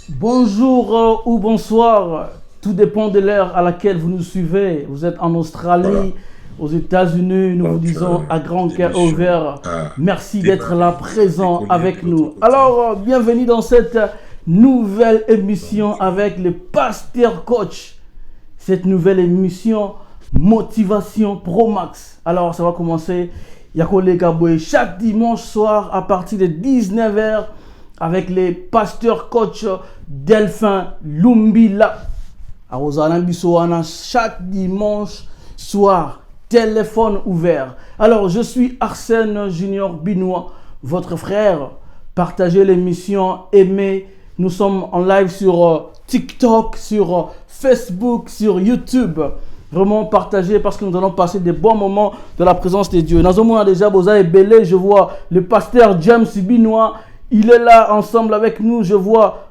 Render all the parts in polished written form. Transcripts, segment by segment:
Bonjour ou bonsoir, tout dépend de l'heure à laquelle vous nous suivez. Vous êtes en Australie, aux États-Unis, nous vous disons à grand cœur ouvert, merci d'être là présent avec nous. Alors, bienvenue dans cette nouvelle émission avec le Pasteur Coach. Cette nouvelle émission Motivation Pro Max. Alors, ça va commencer. Yakole Kaboué chaque dimanche soir à partir de 19h avec les pasteurs coach Delphin Lumbila. À Rosanna chaque dimanche soir, téléphone ouvert. Alors, je suis Arsène Junior Binois, votre frère. Partagez l'émission, aimez. Nous sommes en live sur TikTok, sur Facebook, sur YouTube. Vraiment partagez parce que nous allons passer des bons moments de la présence de Dieu. Nous avons déjà Boza et Belé. Je vois le pasteur James Binois. Il est là ensemble avec nous. Je vois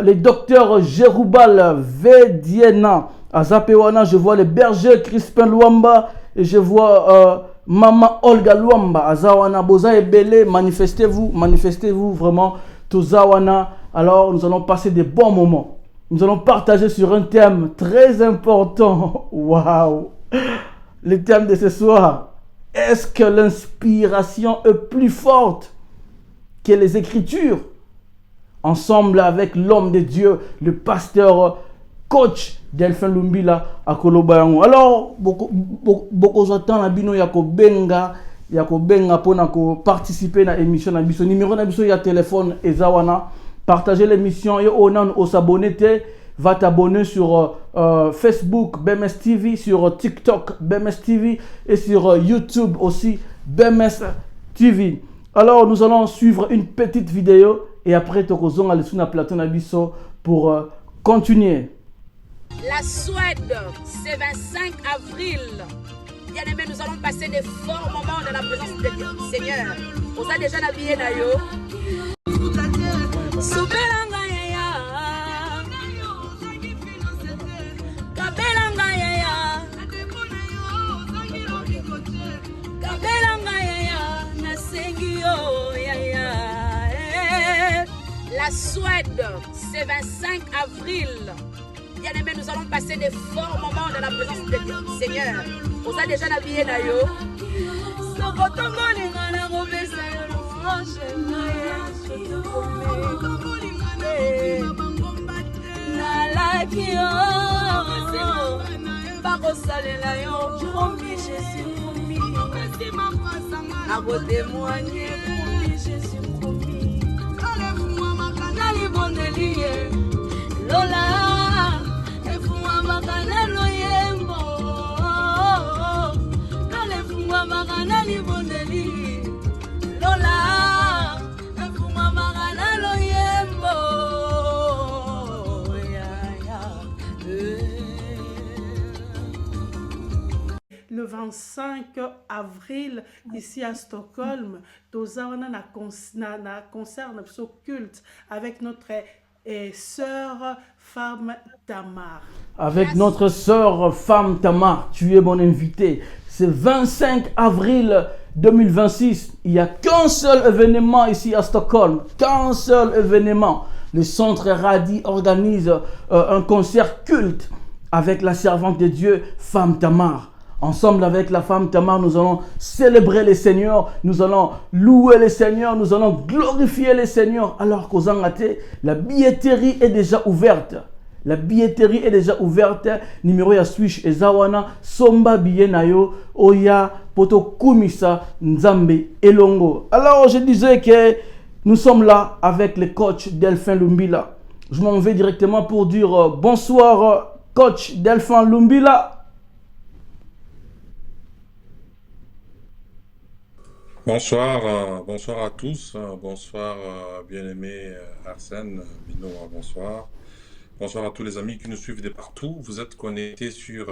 les docteurs Jérubal Vediena à Zapewana. Je vois le berger Crispin Luamba. Et je vois Maman Olga Luamba à Zawana. Boza et Belé, manifestez-vous vraiment. Tozawana. Alors nous allons passer des bons moments. Nous allons partager sur un thème très important. Waouh! Le thème de ce soir. Est-ce que l'inspiration est plus forte que les Écritures? Ensemble avec l'homme de Dieu, le pasteur coach Delphin Lumbila à Kolobayango. Alors, beaucoup de bino yako benga pour participer à l'émission. Numéro de ya téléphone ezawana. Partagez l'émission et on s'abonner. Va t'abonner sur Facebook BMS TV, sur TikTok BMS TV et sur YouTube aussi BMS TV. Alors nous allons suivre une petite vidéo et après tokozonga le suna plateau nabiso pour continuer. La Suède, c'est 25 avril. Bien aimé, nous allons passer des forts moments dans la présence de Dieu. Seigneur, on a déjà navigué d'ailleurs. Soubelanga yaya, kabelanga yaya, kabelanga yaya, nasengio yaya. La Suède, c'est 25 avril. Bien aimé, nous allons passer des forts moments dans la présence de Dieu. Seigneur, on a déjà navigué d'ailleurs. Le 25 avril, ici à Stockholm, nous avons un concert culte avec notre sœur femme Tamar. Avec notre sœur femme Tamar, tu es mon invité. C'est 25 avril 2026. Il n'y a qu'un seul événement ici à Stockholm. Qu'un seul événement. Le Centre Radi organise un concert culte avec la servante de Dieu, femme Tamar. Ensemble avec la femme Tamar, nous allons célébrer les Seigneurs, nous allons louer les Seigneurs, nous allons glorifier les Seigneurs. Alors qu'aux Angate, la billetterie est déjà ouverte. La billetterie est déjà ouverte. Numéro ya Swish et Zawana, Somba Biyenayo, Oya, Poto Kumisa, Nzambe, Elongo. Alors je disais que nous sommes là avec le coach Delphin Lumbila. Je m'en vais directement pour dire bonsoir coach Delphin Lumbila. Bonsoir, bonsoir à tous, bonsoir bien-aimé Arsène Binois, bonsoir. Bonsoir à tous les amis qui nous suivent de partout. Vous êtes connectés sur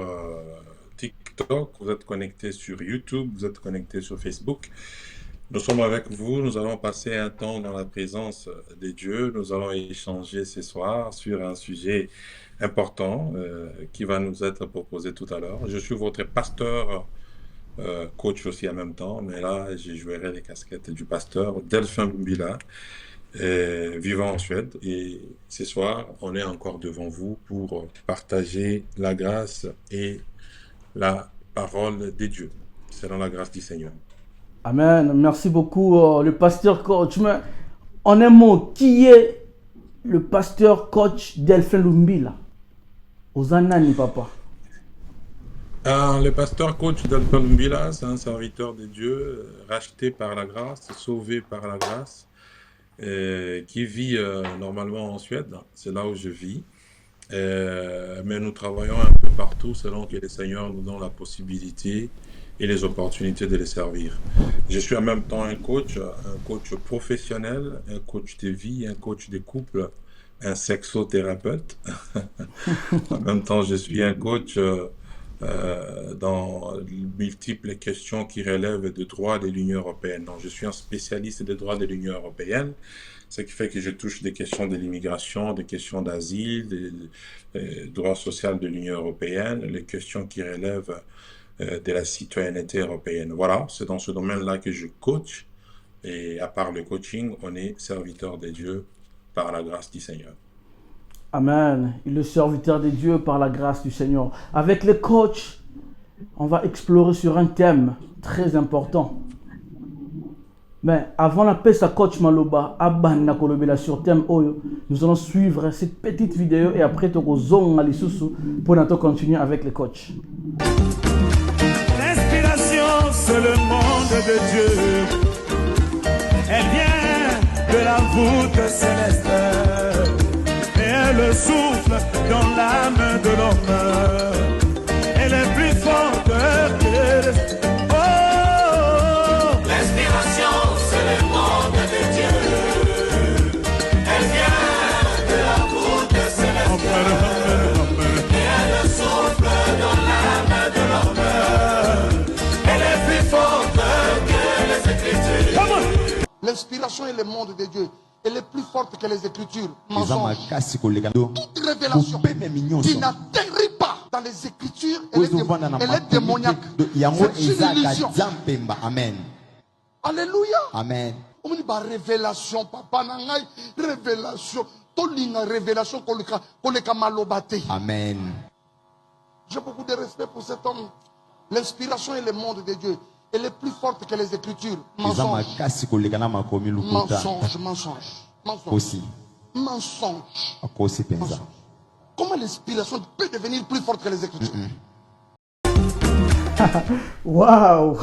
TikTok, vous êtes connectés sur YouTube, vous êtes connectés sur Facebook. Nous sommes avec vous, nous allons passer un temps dans la présence des dieux. Nous allons échanger ce soir sur un sujet important qui va nous être proposé tout à l'heure. Je suis votre pasteur coach aussi en même temps, mais là, je jouerai les casquettes du pasteur Delphin Lumbila. vivant en Suède. Et ce soir, on est encore devant vous pour partager la grâce et la parole des dieux. C'est dans la grâce du Seigneur. Amen. Merci beaucoup, le pasteur coach. Mais en un mot, qui est le pasteur coach Delphin Lumbila? Ozanani, papa. Le pasteur coach Delphin Lumbila, c'est un serviteur de Dieu, racheté par la grâce, sauvé par la grâce, qui vit normalement en Suède. C'est là où je vis. Mais nous travaillons un peu partout selon que le Seigneur nous donne la possibilité et les opportunités de les servir. Je suis en même temps un coach professionnel, un coach de vie, un coach de couple, un sexothérapeute. En même temps, je suis un coach dans multiples questions qui relèvent des droits de l'Union européenne. Donc, je suis un spécialiste des droits de l'Union européenne, ce qui fait que je touche des questions de l'immigration, des questions d'asile, des droits sociaux de l'Union européenne, les questions qui relèvent de la citoyenneté européenne. Voilà, c'est dans ce domaine-là que je coach. Et à part le coaching, on est serviteur de Dieu par la grâce du Seigneur. Amen. Il est le serviteur de Dieu par la grâce du Seigneur. Avec le coach, on va explorer sur un thème très important. Mais avant d'appeler sa coach Maloba, Abana Kolobela sur thème Oyo, nous allons suivre cette petite vidéo et après, tu vas pour continuer avec le coach. L'inspiration, c'est le monde de Dieu. Elle vient de la voûte céleste. Et elle souffle dans l'âme de l'homme. Elle est plus forte que l'inspiration, c'est le monde de Dieu. Elle vient de la voûte céleste. Et elle souffle dans l'âme de l'homme. Elle est plus forte que les Écritures. L'inspiration est le monde de Dieu. Elle est plus forte que les Écritures. Mensonge. Toute révélation qui n'atterrit pas dans les Écritures, elle est démoniaque. C'est une illusion. Amen. Alléluia. Amen. On dit révélation, papa nangai, révélation. Tolinga révélation koleka malobate. Amen. J'ai beaucoup de respect pour cet homme. L'inspiration est le monde de Dieu. Elle est plus forte que les Écritures. Mensonge. Mensonge, mensonge. Mensonge. Mensonge. Comment l'inspiration peut devenir plus forte que les Écritures? Waouh.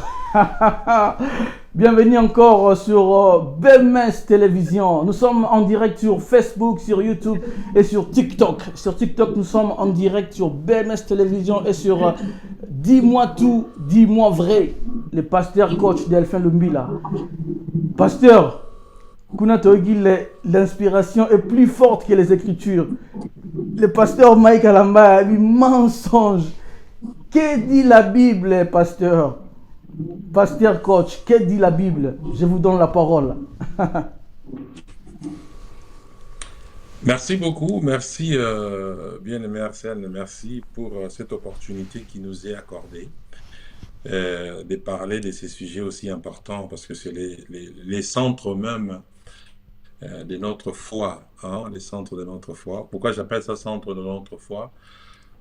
Bienvenue encore sur BMS Télévision. Nous sommes en direct sur Facebook, sur YouTube et sur TikTok. Sur TikTok, nous sommes en direct sur BMS Télévision et sur Dis-moi tout, dis-moi vrai. Le pasteur coach Delphin Lumbila. Pasteur, l'inspiration est plus forte que les Écritures. Le pasteur Mike Alamba a dit mensonge. Que dit la Bible, pasteur? Pasteur coach, que dit la Bible? Je vous donne la parole. Merci beaucoup, merci bien-aimé Arsène, merci pour cette opportunité qui nous est accordée de parler de ces sujets aussi importants parce que c'est les centres même de notre foi, hein, les centres de notre foi. Pourquoi j'appelle ça centre de notre foi?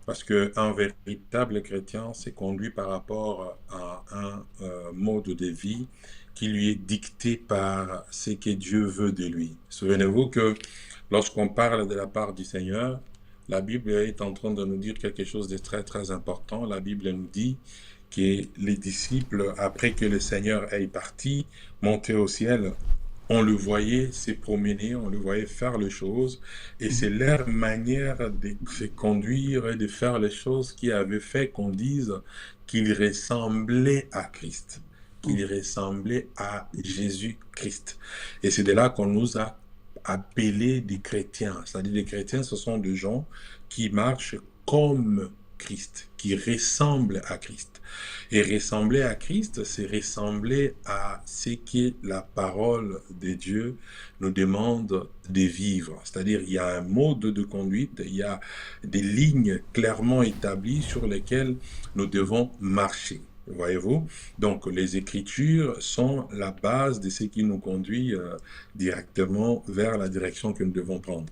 Parce qu'un véritable chrétien s'est conduit par rapport à un mode de vie qui lui est dicté par ce que Dieu veut de lui. Souvenez-vous que lorsqu'on parle de la part du Seigneur, la Bible est en train de nous dire quelque chose de très très important. La Bible nous dit que les disciples, après que le Seigneur est parti, monté au ciel, on le voyait se promener, on le voyait faire les choses, et c'est leur manière de se conduire et de faire les choses qui avait fait qu'on dise qu'il ressemblait à Christ, qu'il ressemblait à Jésus-Christ. Et c'est de là qu'on nous a appelés des chrétiens. C'est-à-dire des chrétiens, ce sont des gens qui marchent comme Christ, qui ressemblent à Christ. Et ressembler à Christ, c'est ressembler à ce que la parole de Dieu nous demande de vivre. C'est-à-dire, il y a un mode de conduite, il y a des lignes clairement établies sur lesquelles nous devons marcher. Voyez-vous? Donc, les Écritures sont la base de ce qui nous conduit directement vers la direction que nous devons prendre.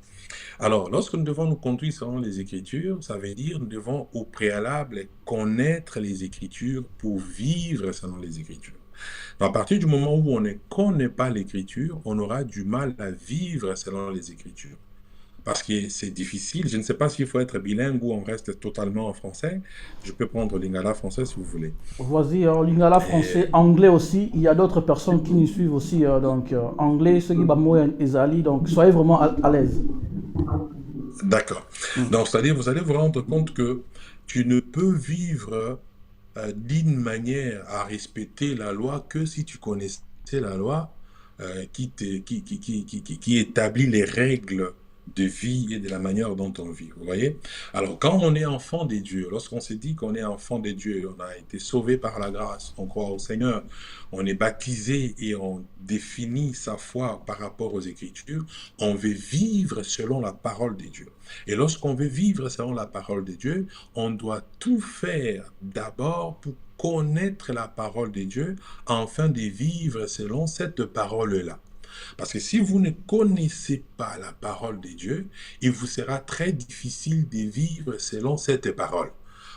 Alors, lorsque nous devons nous conduire selon les Écritures, ça veut dire nous devons au préalable connaître les Écritures pour vivre selon les Écritures. À partir du moment où on ne connaît pas l'Écriture, on aura du mal à vivre selon les Écritures. Parce que c'est difficile. Je ne sais pas s'il faut être bilingue ou on reste totalement en français. Je peux prendre Lingala français si vous voulez. Vas-y, Lingala français, anglais aussi. Il y a d'autres personnes qui nous suivent aussi. Donc, anglais, ceux qui sont Ezali. Donc, soyez vraiment à l'aise. D'accord. Donc, c'est-à-dire, vous allez vous rendre compte que tu ne peux vivre d'une manière à respecter la loi que si tu connaissais la loi qui établit les règles de vie et de la manière dont on vit, vous voyez? Alors, quand on est enfant des dieux, lorsqu'on se dit qu'on est enfant des dieux, on a été sauvé par la grâce, on croit au Seigneur, on est baptisé et on définit sa foi par rapport aux Écritures, on veut vivre selon la parole des dieux. Et lorsqu'on veut vivre selon la parole des dieux, on doit tout faire d'abord pour connaître la parole des dieux, afin de vivre selon cette parole-là. Parce que si vous ne connaissez pas la parole de Dieu, il vous sera très difficile de vivre selon cette parole.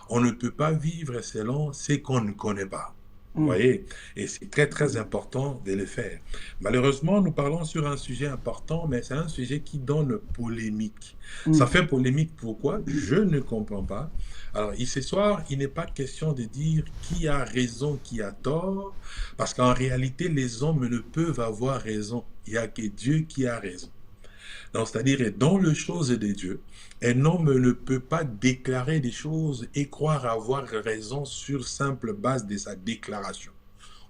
On ne peut pas vivre selon ce qu'on ne connaît pas. Vous voyez? Et c'est très très important de le faire. Malheureusement, nous parlons sur un sujet important, mais c'est un sujet qui donne polémique. Ça fait polémique pourquoi? Je ne comprends pas. Alors, ce soir, il n'est pas question de dire qui a raison, qui a tort, parce qu'en réalité, les hommes ne peuvent avoir raison. Il n'y a que Dieu qui a raison. Donc, c'est-à-dire, dans les choses de Dieu, un homme ne peut pas déclarer des choses et croire avoir raison sur simple base de sa déclaration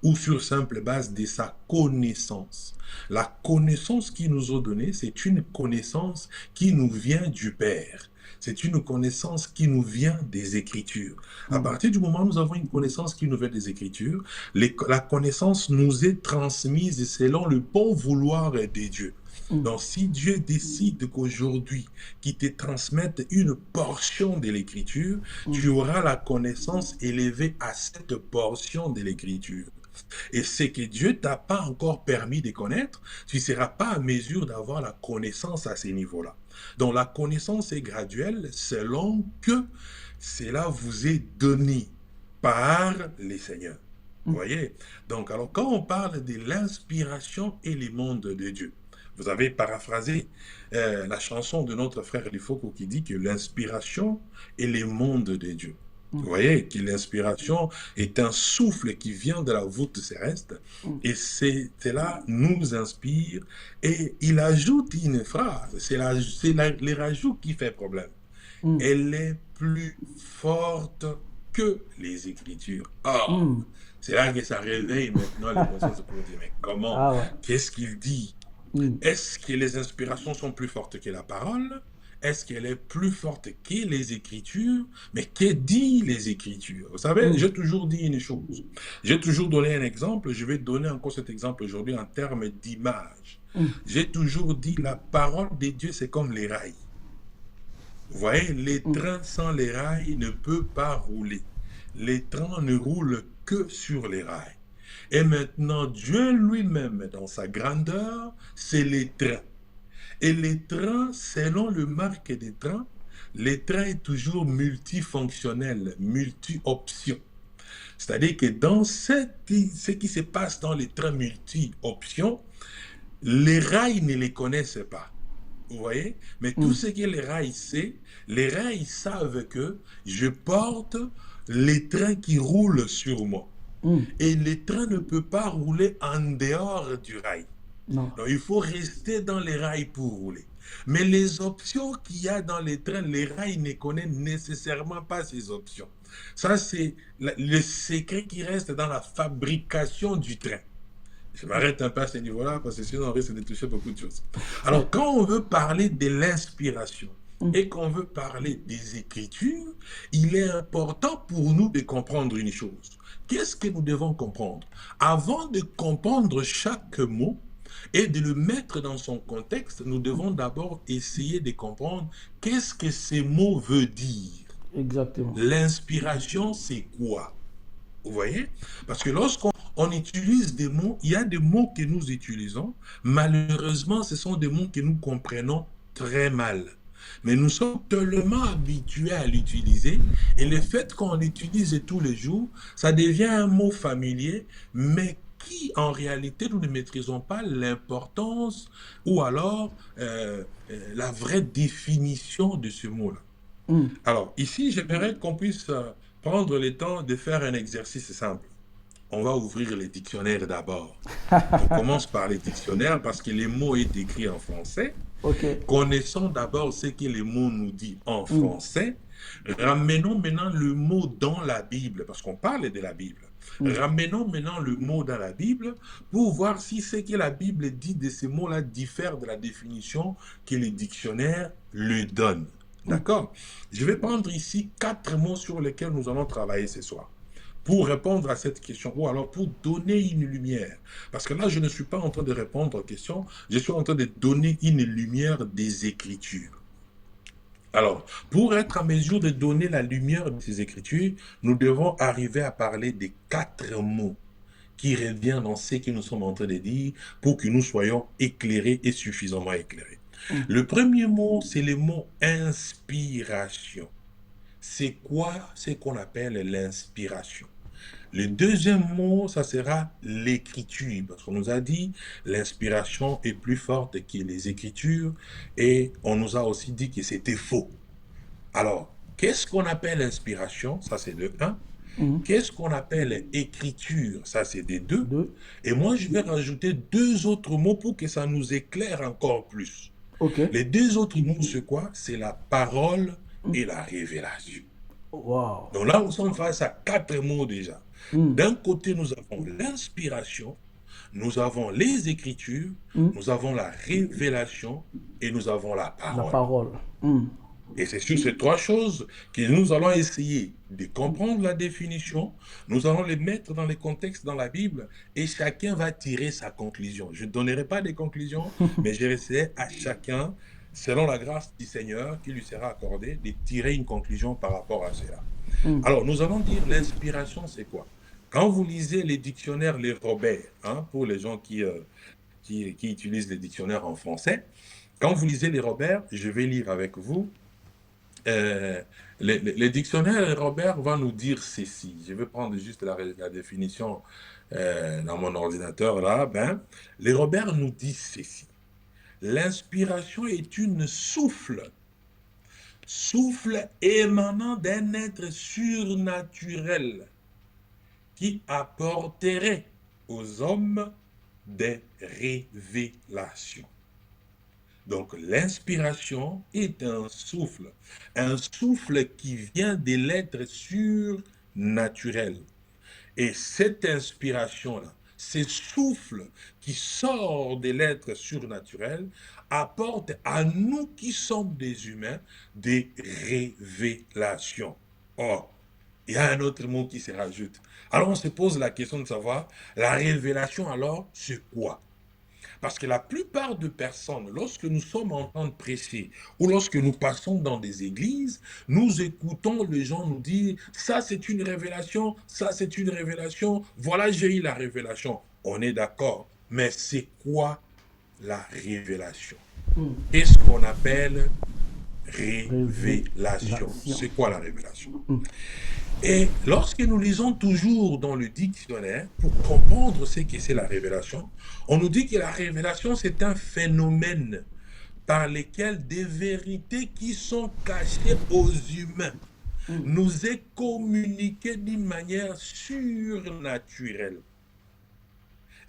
ou sur simple base de sa connaissance. La connaissance qu'il nous a donnée, c'est une connaissance qui nous vient du Père. C'est une connaissance qui nous vient des Écritures. À partir du moment où nous avons une connaissance qui nous vient des Écritures, la connaissance nous est transmise selon le bon vouloir de Dieu. Donc, si Dieu décide qu'aujourd'hui, qu'il te transmette une portion de l'Écriture, tu auras la connaissance élevée à cette portion de l'Écriture. Et ce que Dieu t'a pas encore permis de connaître, tu ne seras pas à mesure d'avoir la connaissance à ces niveaux-là. Donc, la connaissance est graduelle selon que cela vous est donné par les seigneurs. Vous voyez? Donc, alors, quand on parle de l'inspiration et les mondes de Dieu, vous avez paraphrasé la chanson de notre frère Lifoko qui dit que l'inspiration est les mondes de Dieu. Vous voyez que l'inspiration est un souffle qui vient de la voûte céleste et cela nous inspire. Et il ajoute une phrase, c'est les rajouts qui fait problème. Elle est plus forte que les Écritures. Or, c'est là que ça réveille maintenant les consciences pour dire, mais comment, qu'est-ce qu'il dit? Est-ce que les inspirations sont plus fortes que la parole? Est-ce qu'elle est plus forte que les Écritures? Mais que dit les Écritures? Vous savez, j'ai toujours dit une chose. J'ai toujours donné un exemple. Je vais donner encore cet exemple aujourd'hui en termes d'image. J'ai toujours dit la parole de Dieu, c'est comme les rails. Vous voyez, les trains sans les rails ne peuvent pas rouler. Les trains ne roulent que sur les rails. Et maintenant, Dieu lui-même, dans sa grandeur, c'est les trains. Et les trains, selon le marque des trains, les trains est toujours multifonctionnel, multi-option. C'est-à-dire que dans ce qui se passe dans les trains multi-options, les rails ne les connaissent pas. Vous voyez? Mais tout ce que les rails savent que je porte les trains qui roulent sur moi. Et les trains ne peuvent pas rouler en dehors du rail. Non. Donc, il faut rester dans les rails pour rouler. Mais les options qu'il y a dans les trains, les rails ne connaissent nécessairement pas ces options. Ça, c'est le secret qui reste dans la fabrication du train. Je m'arrête un peu à ce niveau-là parce que sinon on risque de toucher beaucoup de choses. Alors, quand on veut parler de l'inspiration et qu'on veut parler des Écritures, il est important pour nous de comprendre une chose. Qu'est-ce que nous devons comprendre? Avant de comprendre chaque mot et de le mettre dans son contexte, nous devons d'abord essayer de comprendre qu'est-ce que ces mots veulent dire. Exactement. L'inspiration, c'est quoi? Vous voyez? Parce que lorsqu'on utilise des mots, il y a des mots que nous utilisons. Malheureusement, ce sont des mots que nous comprenons très mal. Mais nous sommes tellement habitués à l'utiliser et le fait qu'on l'utilise tous les jours, ça devient un mot familier, mais qui en réalité nous ne maîtrisons pas l'importance ou alors la vraie définition de ce mot-là. Alors ici, j'aimerais qu'on puisse prendre le temps de faire un exercice simple. On va ouvrir les dictionnaires d'abord. On commence par les dictionnaires parce que les mots est écrit en français. Connaissons d'abord ce que les mots nous disent en français. Ramenons maintenant le mot dans la Bible, parce qu'on parle de la Bible. Ramenons maintenant le mot dans la Bible pour voir si ce que la Bible dit de ces mots-là diffère de la définition que les dictionnaires le donnent. D'accord? Je vais prendre ici 4 mots sur lesquels nous allons travailler ce soir pour répondre à cette question, ou alors pour donner une lumière. Parce que là, je ne suis pas en train de répondre aux questions, je suis en train de donner une lumière des Écritures. Alors, pour être en mesure de donner la lumière de ces Écritures, nous devons arriver à parler des 4 mots qui reviennent dans ce que nous sommes en train de dire pour que nous soyons éclairés et suffisamment éclairés. Le premier mot, c'est le mot inspiration. C'est quoi ce qu'on appelle l'inspiration? Le deuxième mot, ça sera l'écriture, parce qu'on nous a dit l'inspiration est plus forte que les écritures, et on nous a aussi dit que c'était faux. Alors, qu'est-ce qu'on appelle inspiration? Ça, c'est le 1. Qu'est-ce qu'on appelle écriture? Ça, c'est des 2. Et moi, je vais rajouter 2 autres mots pour que ça nous éclaire encore plus. Les 2 autres mots, c'est quoi? C'est la parole et la révélation. Wow. Donc là, nous sommes face à 4 mots déjà. D'un côté, nous avons l'inspiration, nous avons les Écritures, nous avons la révélation et nous avons la parole. La parole. Et c'est sur ces 3 choses que nous allons essayer de comprendre la définition, nous allons les mettre dans les contextes dans la Bible et chacun va tirer sa conclusion. Je ne donnerai pas des conclusions, mais je laisserai à chacun, selon la grâce du Seigneur qui lui sera accordée, de tirer une conclusion par rapport à cela. Alors, nous allons dire l'inspiration, c'est quoi? Quand vous lisez les dictionnaires, les Robert, pour les gens qui utilisent les dictionnaires en français, quand vous lisez les Robert, je vais lire avec vous, les dictionnaires Robert va nous dire ceci. Je vais prendre juste la définition dans mon ordinateur là. Les Robert nous disent ceci. L'inspiration est une souffle émanant d'un être surnaturel qui apporterait aux hommes des révélations. Donc l'inspiration est un souffle qui vient de l'être surnaturel. Et cette inspiration-là, ce souffle qui sort de l'être surnaturel, apporte à nous qui sommes des humains des révélations. Or, il y a un autre mot qui se rajoute. Alors on se pose la question de savoir, la révélation alors, c'est quoi? Parce que la plupart de personnes, lorsque nous sommes en train de prêcher ou lorsque nous passons dans des églises, nous écoutons les gens nous dire « ça c'est une révélation, ça c'est une révélation, voilà j'ai eu la révélation ». On est d'accord, mais c'est quoi la révélation? Qu'est-ce qu'on appelle révélation? C'est quoi la révélation? Et lorsque nous lisons toujours dans le dictionnaire, pour comprendre ce que c'est la révélation, on nous dit que la révélation, c'est un phénomène par lequel des vérités qui sont cachées aux humains nous est communiquées d'une manière surnaturelle.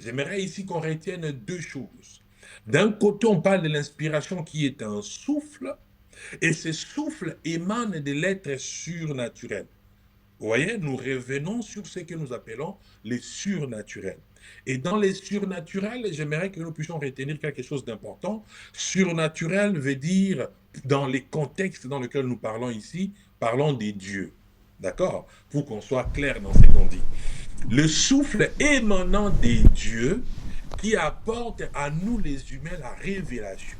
J'aimerais ici qu'on retienne 2 choses. D'un côté, on parle de l'inspiration qui est un souffle, et ce souffle émane de l'être surnaturel. Vous voyez, nous revenons sur ce que nous appelons les surnaturels. Et dans les surnaturels, j'aimerais que nous puissions retenir quelque chose d'important. Surnaturel veut dire, dans les contextes dans lesquels nous parlons ici, parlons des dieux. D'accord? Pour qu'on soit clair dans ce qu'on dit. Le souffle émanant des dieux qui apporte à nous les humains la révélation.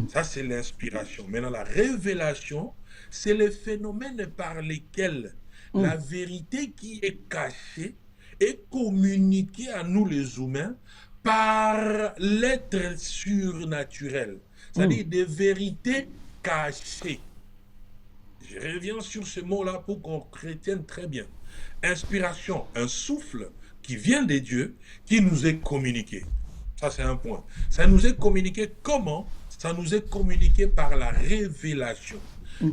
Ça, c'est l'inspiration. Maintenant, la révélation, c'est le phénomène par lequel La vérité qui est cachée est communiquée à nous les humains par l'être surnaturel. C'est-à-dire des vérités cachées. Je reviens sur ce mot-là pour qu'on retienne très bien. Inspiration, un souffle qui vient des dieux, qui nous est communiqué. Ça, c'est un point. Ça nous est communiqué comment? Ça nous est communiqué par la révélation.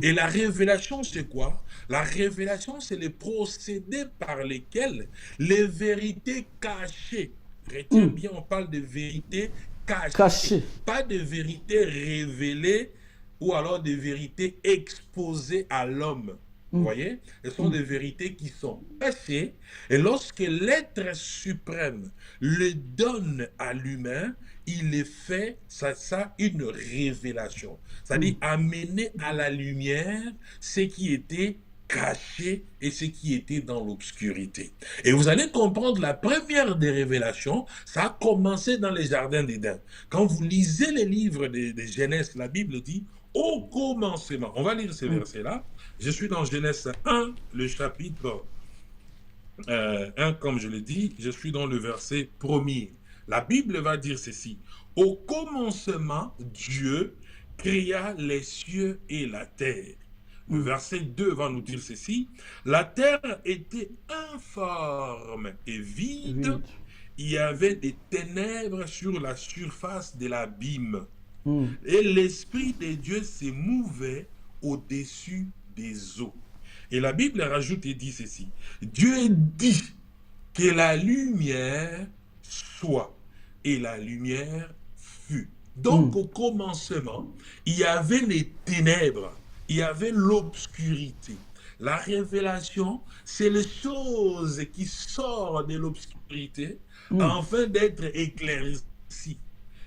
Et la révélation, c'est quoi? La révélation, c'est les procédés par lesquels les vérités cachées, retiens bien, on parle de vérités cachées, pas de vérités révélées ou alors des vérités exposées à l'homme. Vous voyez? Ce sont des vérités qui sont cachées. Et lorsque l'être suprême le donne à l'humain, il est fait, ça une révélation. C'est-à-dire amener à la lumière ce qui était caché et ce qui était dans l'obscurité. Et vous allez comprendre, la première des révélations, ça a commencé dans les jardins d'Éden. Quand vous lisez les livres de Genèse, la Bible dit, au commencement, on va lire ces versets-là. Je suis dans Genèse 1, le chapitre 1, comme je l'ai dit, je suis dans le verset 1er. La Bible va dire ceci. Au commencement, Dieu créa les cieux et la terre. Le verset 2 va nous dire ceci. La terre était informe et vide. Il y avait des ténèbres sur la surface de l'abîme. Et l'Esprit de Dieu se mouvait au-dessus des eaux. Et la Bible rajoute et dit ceci. Dieu dit que la lumière soit. Et la lumière fut. Donc au commencement, il y avait les ténèbres. Il y avait l'obscurité. La révélation, c'est les choses qui sortent de l'obscurité afin d'être éclaircies.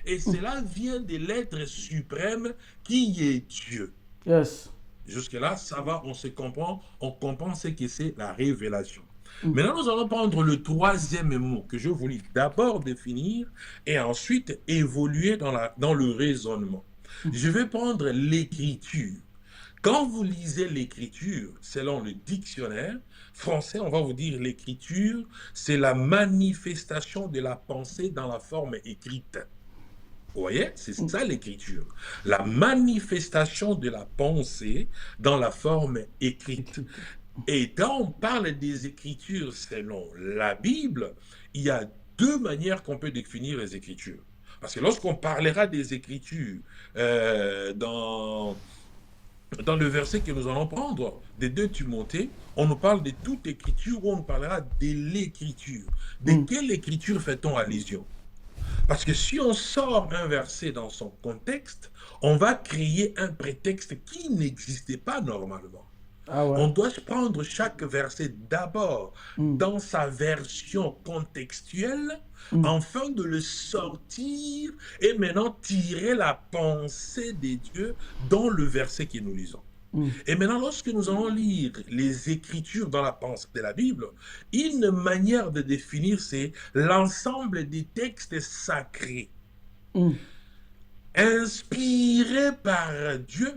Et cela vient de l'être suprême qui est Dieu. Yes. Jusque-là, ça va, on se comprend, on comprend ce que c'est la révélation. Maintenant, nous allons prendre le troisième mot que je voulais d'abord définir et ensuite évoluer dans le raisonnement. Je vais prendre l'écriture. Quand vous lisez l'écriture, selon le dictionnaire français, on va vous dire l'écriture, c'est la manifestation de la pensée dans la forme écrite. Vous voyez, c'est ça l'écriture. La manifestation de la pensée dans la forme écrite. Et quand on parle des écritures selon la Bible, il y a deux manières qu'on peut définir les écritures. Parce que lorsqu'on parlera des écritures dans le verset que nous allons prendre, des 2 Timothée, on nous parle de toute écriture ou on nous parlera de l'écriture. De quelle écriture fait-on allusion? Parce que si on sort un verset dans son contexte, on va créer un prétexte qui n'existait pas normalement. Ah ouais. On doit prendre chaque verset d'abord dans sa version contextuelle afin de le sortir et maintenant tirer la pensée des dieux dans le verset que nous lisons. Et maintenant, lorsque nous allons lire les Écritures dans la pensée de la Bible, une manière de définir, c'est l'ensemble des textes sacrés, inspirés par Dieu,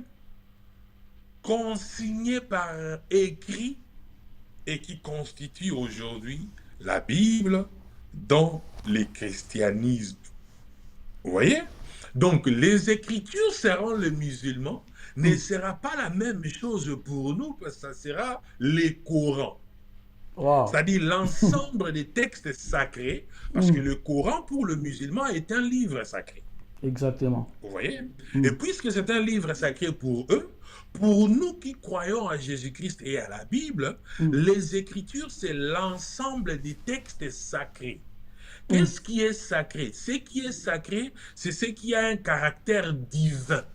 consignés par écrit, et qui constituent aujourd'hui la Bible dans le christianisme. Vous voyez? Donc, les Écritures seront le musulman, ne sera pas la même chose pour nous, parce que ça sera les Corans. Wow. C'est-à-dire l'ensemble des textes sacrés, parce que le Coran pour le musulman est un livre sacré. Exactement. Vous voyez? Et puisque c'est un livre sacré pour eux, pour nous qui croyons à Jésus-Christ et à la Bible, les Écritures, c'est l'ensemble des textes sacrés. Qu'est-ce qui est sacré? Ce qui est sacré, c'est ce qui a un caractère divin.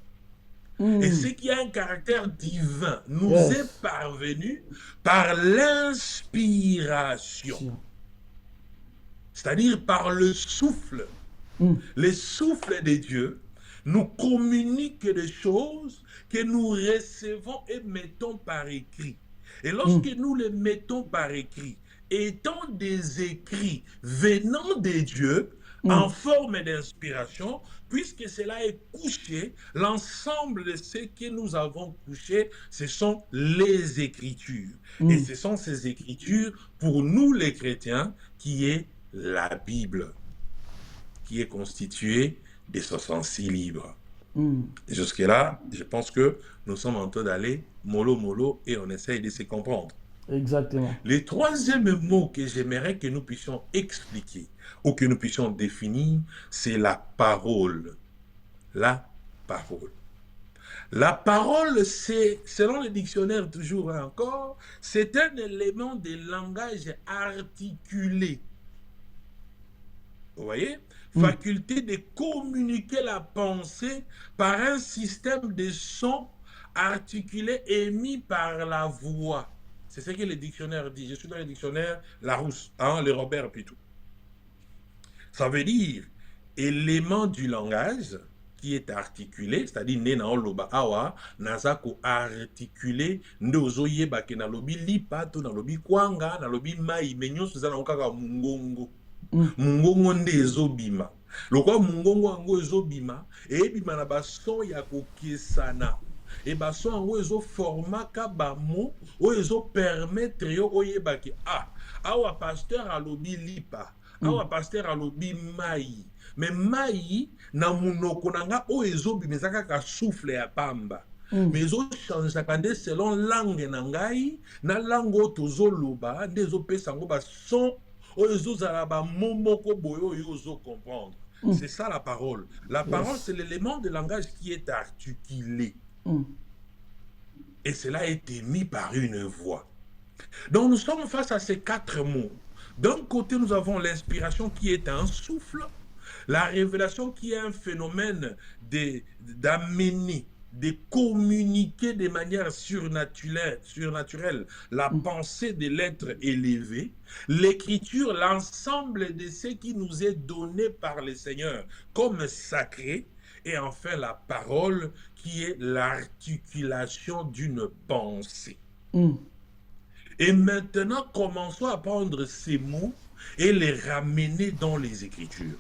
Et ce qui a un caractère divin nous est parvenu par l'inspiration. C'est-à-dire par le souffle. Le souffle de Dieu nous communique des choses que nous recevons et mettons par écrit. Et lorsque nous les mettons par écrit, étant des écrits venant de Dieu, en forme d'inspiration, puisque cela est couché, l'ensemble de ce que nous avons couché, ce sont les Écritures. Et ce sont ces Écritures, pour nous les chrétiens, qui est la Bible, qui est constituée des 66 livres. Jusque-là, je pense que nous sommes en train d'aller mollo et on essaye de se comprendre. Exactement. Le troisième mot que j'aimerais que nous puissions expliquer ou que nous puissions définir, c'est la parole. La parole. La parole, c'est, selon le dictionnaire toujours et encore, c'est un élément de langage articulé. Vous voyez? Faculté de communiquer la pensée par un système de sons articulés émis par la voix. C'est ce que le dictionnaire dit. Je suis dans le dictionnaire Larousse, le Robert plutôt. Ça veut dire élément du langage qui est articulé, c'est-à-dire nena oloba awa nazako articulé ndozo yeba ke nalobi lipa to nalobi kwanga nalobi mai menyo suzana okaka mungongo. Mungongo nde ezobima. Lokwa mungongo ango ezobima ebima na bason ya kokesana. Et bason ango ezo formaka bamo o ezo permettre yo oyeba ke awa pasteur alobi lipa. Awa pasteur alobi mai. Mais mai na munoko nanga o ezobima ezaka ka souffle ya pamba. Mais ezo changeaka nde selon langue na ngai na langue o tozoloba nde ezopesa ngo bason comprendre. C'est ça la parole. La parole, c'est l'élément de langage qui est articulé. Et cela est émis par une voix. Donc nous sommes face à ces quatre mots. D'un côté, nous avons l'inspiration qui est un souffle, la révélation qui est un phénomène d'amener, de communiquer de manière surnaturelle la pensée de l'être élevé, l'écriture, l'ensemble de ce qui nous est donné par le Seigneur comme sacré, et enfin la parole qui est l'articulation d'une pensée. Et maintenant, commençons à prendre ces mots et les ramener dans les Écritures.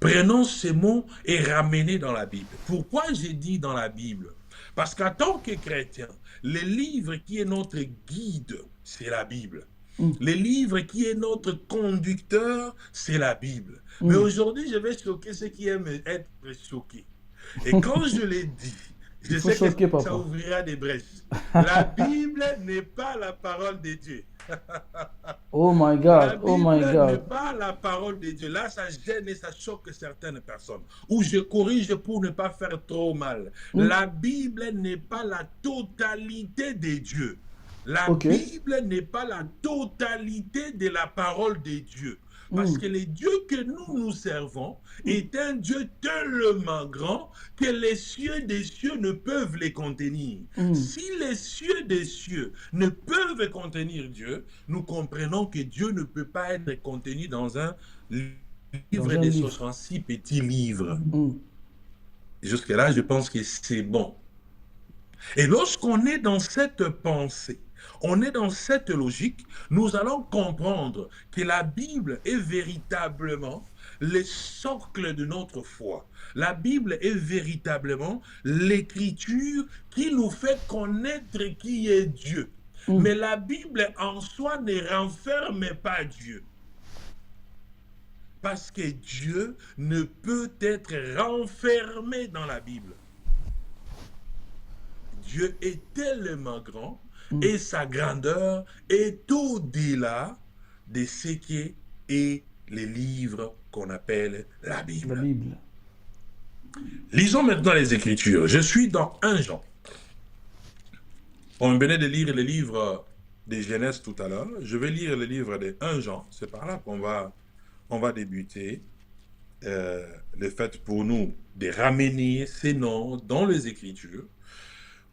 Prenons ces mots et ramenez dans la Bible. Pourquoi j'ai dit dans la Bible? Parce qu'en tant que chrétien, le livre qui est notre guide, c'est la Bible. Le livre qui est notre conducteur, c'est la Bible. Mais aujourd'hui, je vais choquer ceux qui aiment être choqués. Et quand je l'ai dit, je sais que ça ouvrira des brèches. La Bible n'est pas la parole de Dieu. Oh my God, oh my God. La Bible n'est pas la parole de Dieu. Là, ça gêne et ça choque certaines personnes. Ou je corrige pour ne pas faire trop mal. La Bible n'est pas la totalité de Dieu. La Bible n'est pas la totalité de la parole de Dieu. Parce que le Dieu que nous servons est un Dieu tellement grand que les cieux des cieux ne peuvent les contenir. Si les cieux des cieux ne peuvent contenir Dieu, nous comprenons que Dieu ne peut pas être contenu dans un livre de 66 petits livres. Jusque-là, je pense que c'est bon. Et lorsqu'on est dans cette pensée, on est dans cette logique, nous allons comprendre que la Bible est véritablement le socle de notre foi. La Bible est véritablement l'écriture qui nous fait connaître qui est Dieu. Mais la Bible en soi ne renferme pas Dieu. Parce que Dieu ne peut être renfermé dans la Bible. Dieu est tellement grand et sa grandeur est au-delà de ce qui est les livres qu'on appelle la Bible. La Bible. Lisons maintenant les Écritures. Je suis dans 1 Jean. On venait de lire le livre de Genèse tout à l'heure. Je vais lire le livre de 1 Jean. C'est par là qu'on va débuter. Le fait pour nous de ramener ces noms dans les Écritures.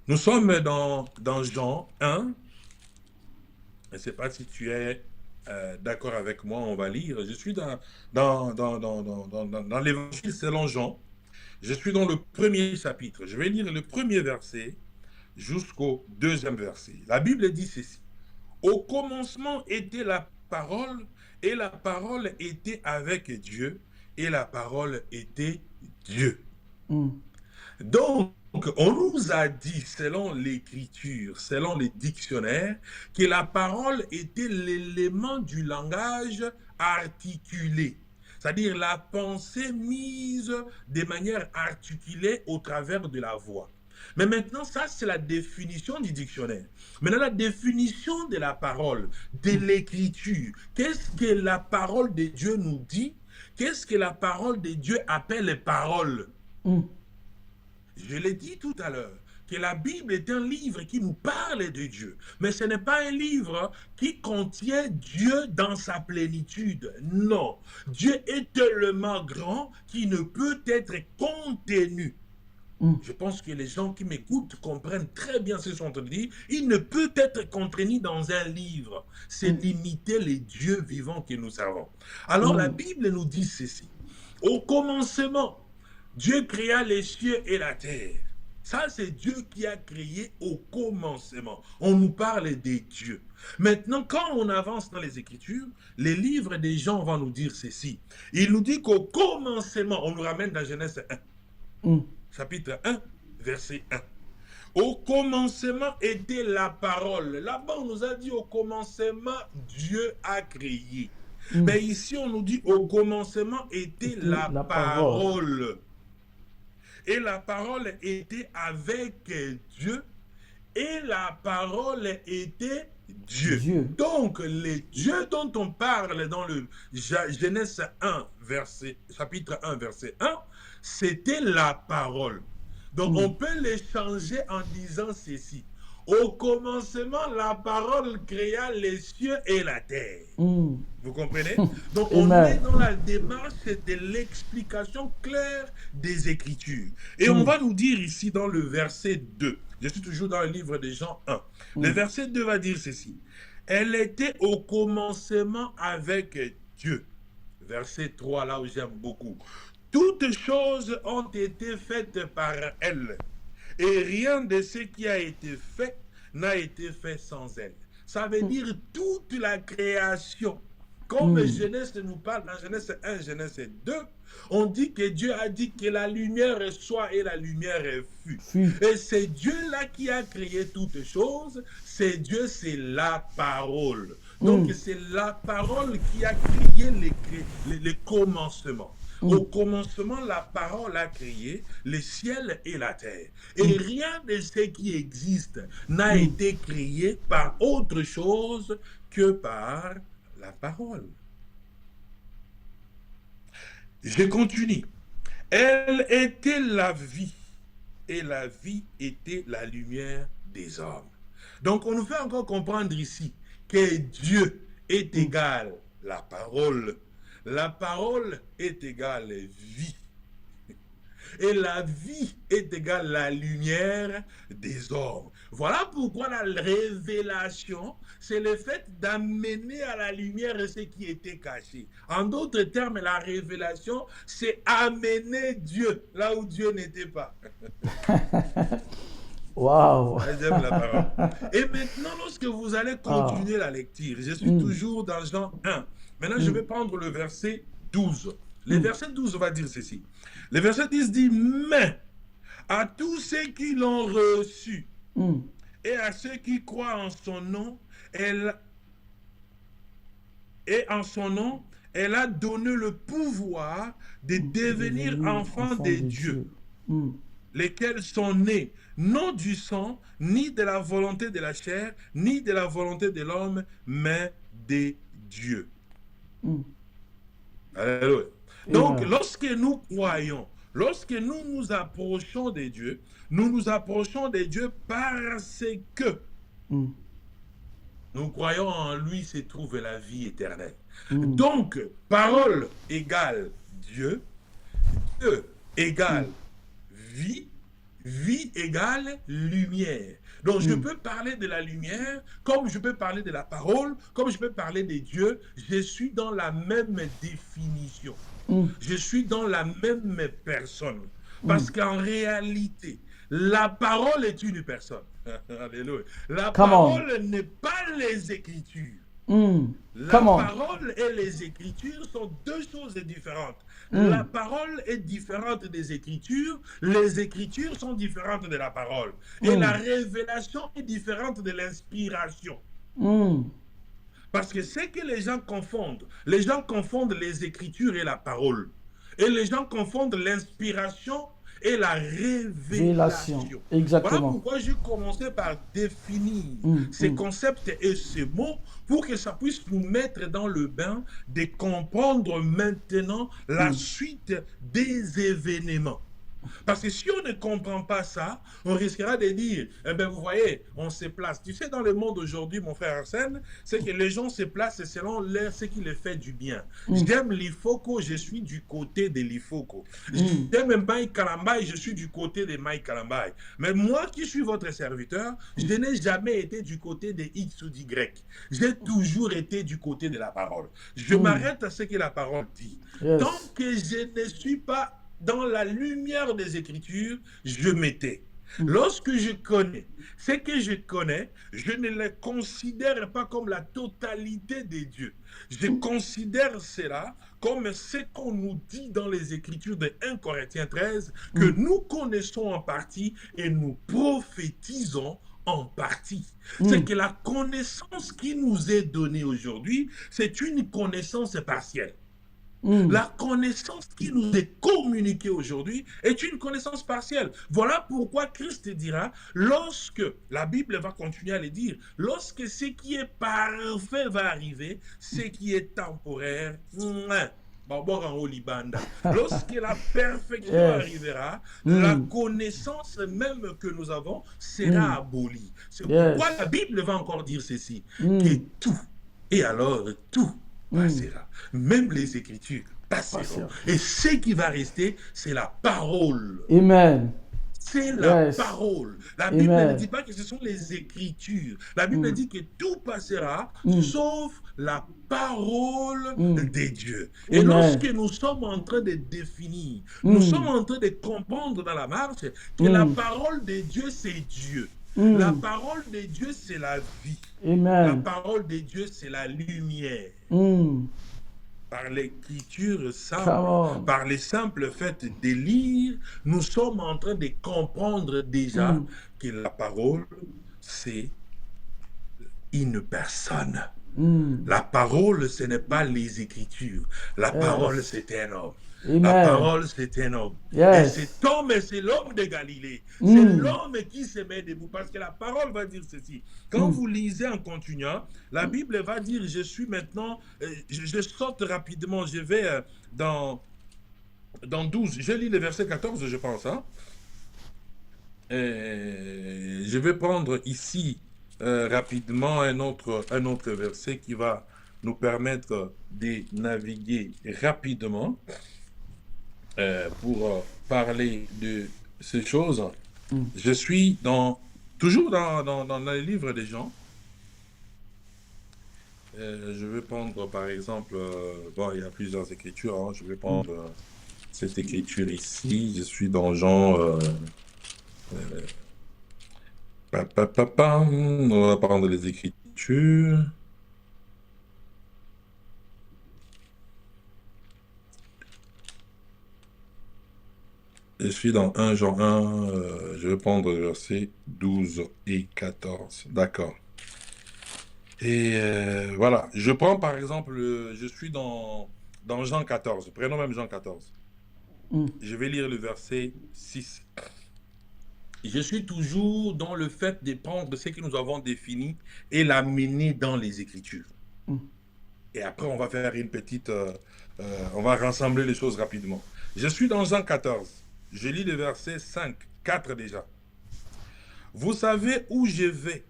Nous sommes dans Jean 1. Je ne sais pas si tu es d'accord avec moi, on va lire. Je suis dans l'évangile selon Jean. Je suis dans le premier chapitre. Je vais lire le premier verset jusqu'au 2e verset. La Bible dit ceci. Au commencement était la parole, et la parole était avec Dieu, et la parole était Dieu. Mm. Donc, on nous a dit, selon l'écriture, selon les dictionnaires, que la parole était l'élément du langage articulé, c'est-à-dire la pensée mise de manière articulée au travers de la voix. Mais maintenant, ça, c'est la définition du dictionnaire. Maintenant, la définition de la parole, de l'écriture, qu'est-ce que la parole de Dieu nous dit? Qu'est-ce que la parole de Dieu appelle parole? Mm. Je l'ai dit tout à l'heure, que la Bible est un livre qui nous parle de Dieu. Mais ce n'est pas un livre qui contient Dieu dans sa plénitude. Non. Dieu est tellement grand qu'il ne peut être contenu. Je pense que les gens qui m'écoutent comprennent très bien ce que je suis en train de dire. Il ne peut être contenu dans un livre. C'est limiter les dieux vivants que nous servons. Alors la Bible nous dit ceci. Au commencement, Dieu créa les cieux et la terre. Ça, c'est Dieu qui a créé au commencement. On nous parle des dieux. Maintenant, quand on avance dans les Écritures, les livres des gens vont nous dire ceci. Il nous dit qu'au commencement, on nous ramène dans Genèse 1. Chapitre 1, verset 1. Au commencement était la parole. Là-bas, on nous a dit au commencement, Dieu a créé. Mais ici, on nous dit au commencement était la parole. Et la parole était avec Dieu. Et la parole était Dieu. Donc, les dieux dont on parle dans le Genèse 1, chapitre 1, verset 1, c'était la parole. Donc, on peut les changer en disant ceci. Au commencement, la parole créa les cieux et la terre. Vous comprenez? Donc, on est dans la démarche de l'explication claire des Écritures. Et on va nous dire ici dans le verset 2, je suis toujours dans le livre de Jean 1, le verset 2 va dire ceci. Elle était au commencement avec Dieu. Verset 3, là où j'aime beaucoup. Toutes choses ont été faites par elle. Et rien de ce qui a été fait n'a été fait sans elle. Ça veut dire toute la création. Comme Genèse nous parle dans Genèse 1, Genèse 2, on dit que Dieu a dit que la lumière soit et la lumière fut. Et c'est Dieu-là qui a créé toutes choses. C'est Dieu, c'est la parole. Donc c'est la parole qui a créé les commencements. Au commencement, la parole a créé le ciel et la terre. Et rien de ce qui existe n'a été créé par autre chose que par la parole. Je continue. Elle était la vie, et la vie était la lumière des hommes. Donc, on nous fait encore comprendre ici que Dieu est égal la parole. La parole est égale vie. Et la vie est égale la lumière des hommes. Voilà pourquoi la révélation, c'est le fait d'amener à la lumière ce qui était caché. En d'autres termes, la révélation, c'est amener Dieu là où Dieu n'était pas. Waouh! J'aime la parole. Et maintenant, lorsque vous allez continuer la lecture, je suis toujours dans Jean 1. Maintenant, je vais prendre le verset 12. Le verset 12 va dire ceci. Le verset 10 dit, mais à tous ceux qui l'ont reçu et à ceux qui croient en son nom, elle a donné le pouvoir de devenir enfants de Dieu, lesquels sont nés non du sang, ni de la volonté de la chair, ni de la volonté de l'homme, mais de Dieu. Alléluia. Donc, lorsque nous croyons, lorsque nous nous approchons de Dieu, nous nous approchons de Dieu parce que nous croyons en lui se trouve la vie éternelle. Donc, parole égale Dieu, Dieu égale vie, vie égale lumière. Donc, je peux parler de la lumière, comme je peux parler de la parole, comme je peux parler de Dieu. Je suis dans la même définition. Je suis dans la même personne. Parce qu'en réalité, la parole est une personne. Alléluia. La parole n'est pas les Écritures. La Come on. parole et les Écritures sont deux choses différentes. La parole est différente des Écritures, les Écritures sont différentes de la parole. Et la révélation est différente de l'inspiration. Parce que c'est que les gens confondent les Écritures et la parole. Et les gens confondent l'inspiration et la révélation. Exactement. Voilà pourquoi j'ai commencé par définir ces concepts et ces mots pour que ça puisse nous mettre dans le bain de comprendre maintenant la suite des événements. Parce que si on ne comprend pas ça, on risquera de dire, eh bien, vous voyez, on se place. Tu sais, dans le monde aujourd'hui, mon frère Arsène, c'est que les gens se placent selon ce qui les fait du bien. J'aime l'Ifoko, je suis du côté de l'Ifoko. J'aime Mike Kalambai, je suis du côté de Mike Kalambai. Mais moi qui suis votre serviteur, je n'ai jamais été du côté de X ou d'Y. J'ai toujours été du côté de la parole. Je m'arrête à ce que la parole dit. Tant que je ne suis pas dans la lumière des Écritures, je m'étais. Lorsque je connais ce que je connais, je ne les considère pas comme la totalité des dieux. Je considère cela comme ce qu'on nous dit dans les Écritures de 1 Corinthiens 13, que nous connaissons en partie et nous prophétisons en partie. C'est que la connaissance qui nous est donnée aujourd'hui, c'est une connaissance partielle. La connaissance qui nous est communiquée aujourd'hui est une connaissance partielle. Voilà pourquoi Christ dira, lorsque, la Bible va continuer à le dire, lorsque ce qui est parfait va arriver, ce qui est temporaire, lorsque la perfection arrivera, la connaissance même que nous avons sera abolie. C'est pourquoi la Bible va encore dire ceci, que tout, et alors tout, passera. Même les Écritures passeront. Et ce qui va rester, c'est la parole. Amen. C'est la parole. La Bible ne dit pas que ce sont les Écritures. La Bible dit que tout passera, sauf la parole des dieux. Et lorsque nous sommes en train de définir, nous sommes en train de comprendre dans la marche que la parole des dieux, c'est Dieu. La parole de Dieu, c'est la vie. La parole de Dieu, c'est la lumière. Par l'écriture simple, par les simples faits de lire, nous sommes en train de comprendre déjà que la parole, c'est une personne. La parole, ce n'est pas les Écritures. La parole, c'est un homme. La parole, c'est un homme. Et cet homme, c'est l'homme de Galilée. C'est l'homme qui se met debout. Parce que la parole va dire ceci. Quand vous lisez en continuant, la Bible va dire, je suis maintenant, je saute rapidement, je vais dans 12. Je lis le verset 14, je pense. Hein? Je vais prendre ici rapidement un autre verset qui va nous permettre de naviguer rapidement. Pour parler de ces choses. Je suis toujours dans les livres des gens. Je vais prendre par exemple, bon, il y a plusieurs écritures, hein. Je vais prendre cette écriture ici. Je suis dans Jean. On va prendre les écritures. Je suis dans 1 Jean 1, je vais prendre le verset 12 et 14. D'accord. Et voilà, je prends par exemple, je suis dans Jean 14, prenons même Jean 14. Je vais lire le verset 6. Je suis toujours dans le fait de prendre ce que nous avons défini et l'amener dans les Écritures. Et après, on va faire une petite... on va rassembler les choses rapidement. Je suis dans Jean 14. Je lis le verset 5, 4 déjà. Vous savez où je vais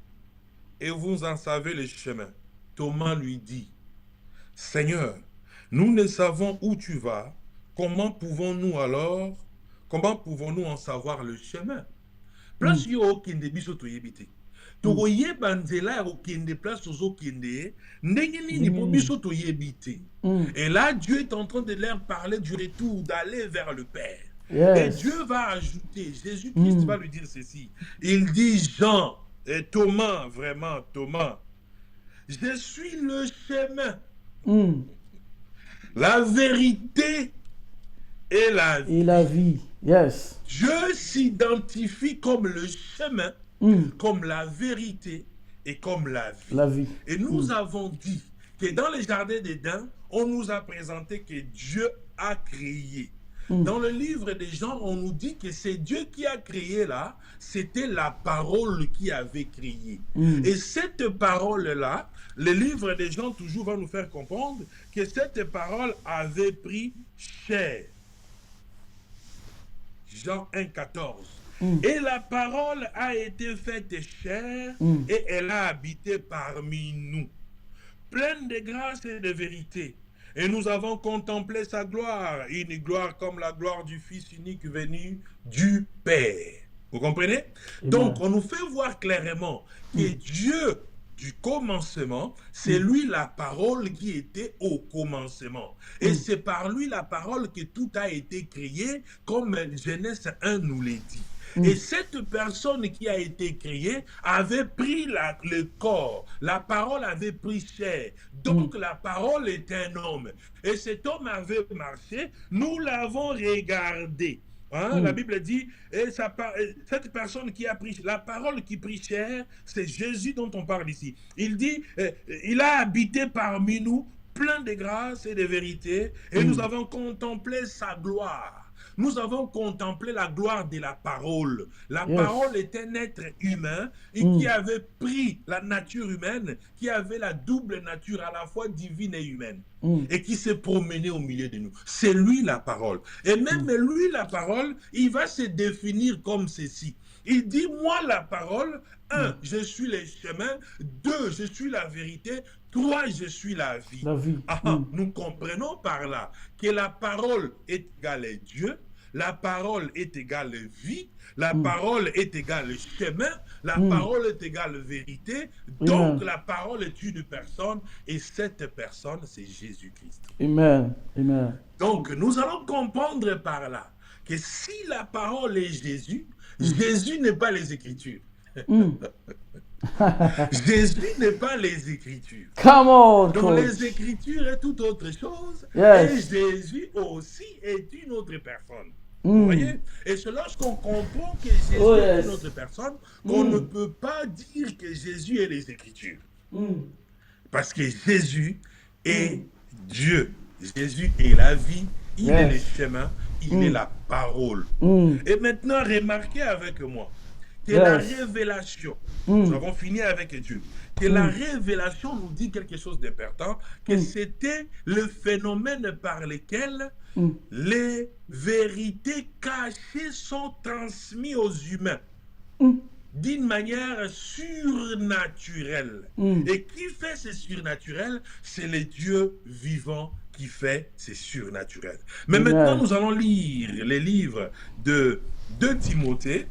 et vous en savez le chemin. Thomas lui dit, Seigneur, nous ne savons où tu vas. Comment pouvons-nous en savoir le chemin? Place yo kende biso toyebite. Toyeba nzela ya kende place ozo kende, ndenge nini po biso toyebite. Et là Dieu est en train de leur parler du retour, d'aller vers le Père. Et Dieu va ajouter, Jésus-Christ va lui dire ceci. Il dit Jean et Thomas, vraiment Thomas, je suis le chemin, Mm. la vérité et la vie. Et la vie. Yes. Dieu s'identifie comme le chemin, Mm. comme la vérité et comme la vie. La vie. Et nous avons dit que dans le jardin d'Éden, on nous a présenté que Dieu a créé. Dans le livre des Jean, on nous dit que c'est Dieu qui a créé là, c'était la parole qui avait créé. Et cette parole-là, le livre des Jean toujours va nous faire comprendre que cette parole avait pris chair. Jean 1,14. Et la parole a été faite chair et elle a habité parmi nous, pleine de grâce et de vérité. Et nous avons contemplé sa gloire, une gloire comme la gloire du Fils unique venu du Père. Vous comprenez? Donc, on nous fait voir clairement que Dieu du commencement, c'est lui la parole qui était au commencement. Et c'est par lui la parole que tout a été créé, comme Genèse 1 nous l'a dit. Et cette personne qui a été créée avait pris le corps. La parole avait pris chair. Donc la parole est un homme. Et cet homme avait marché. Nous l'avons regardé. Hein? La Bible dit, et cette personne qui a pris, la parole qui prit chair, c'est Jésus dont on parle ici. Il dit, il a habité parmi nous, plein de grâce et de vérité, et nous avons contemplé sa gloire. Nous avons contemplé la gloire de la parole. La parole est un être humain et qui avait pris la nature humaine, qui avait la double nature à la fois divine et humaine, et qui s'est promené au milieu de nous. C'est lui la parole. Et même lui la parole, il va se définir comme ceci. Il dit, moi la parole, 1, je suis le chemin, 2, je suis la vérité, 3, je suis la vie. La vie. Nous comprenons par là que la parole est égale à Dieu, la parole est égale à vie, la parole est égale à chemin, la parole est égale à vérité, donc la parole est une personne, et cette personne, c'est Jésus-Christ. Amen. Amen. Donc, nous allons comprendre par là que si la parole est Jésus, Jésus n'est pas les Écritures. Jésus n'est pas les Écritures. Come on, Donc coach. les Écritures est tout autre chose. Yes. Et Jésus aussi est une autre personne. Vous voyez? Et c'est lorsqu'on comprend que Jésus est une autre personne qu'on ne peut pas dire que Jésus est les Écritures. Parce que Jésus est Dieu. Jésus est la vie. Il est le chemin. Il est la parole. Et maintenant, remarquez avec moi que la révélation, nous avons fini avec Dieu, que la révélation nous dit quelque chose d'important, que c'était le phénomène par lequel les vérités cachées sont transmises aux humains d'une manière surnaturelle. Et qui fait ce surnaturel? C'est le Dieu vivant qui fait ces surnaturels. Mais maintenant, nous allons lire les livres de Timothée.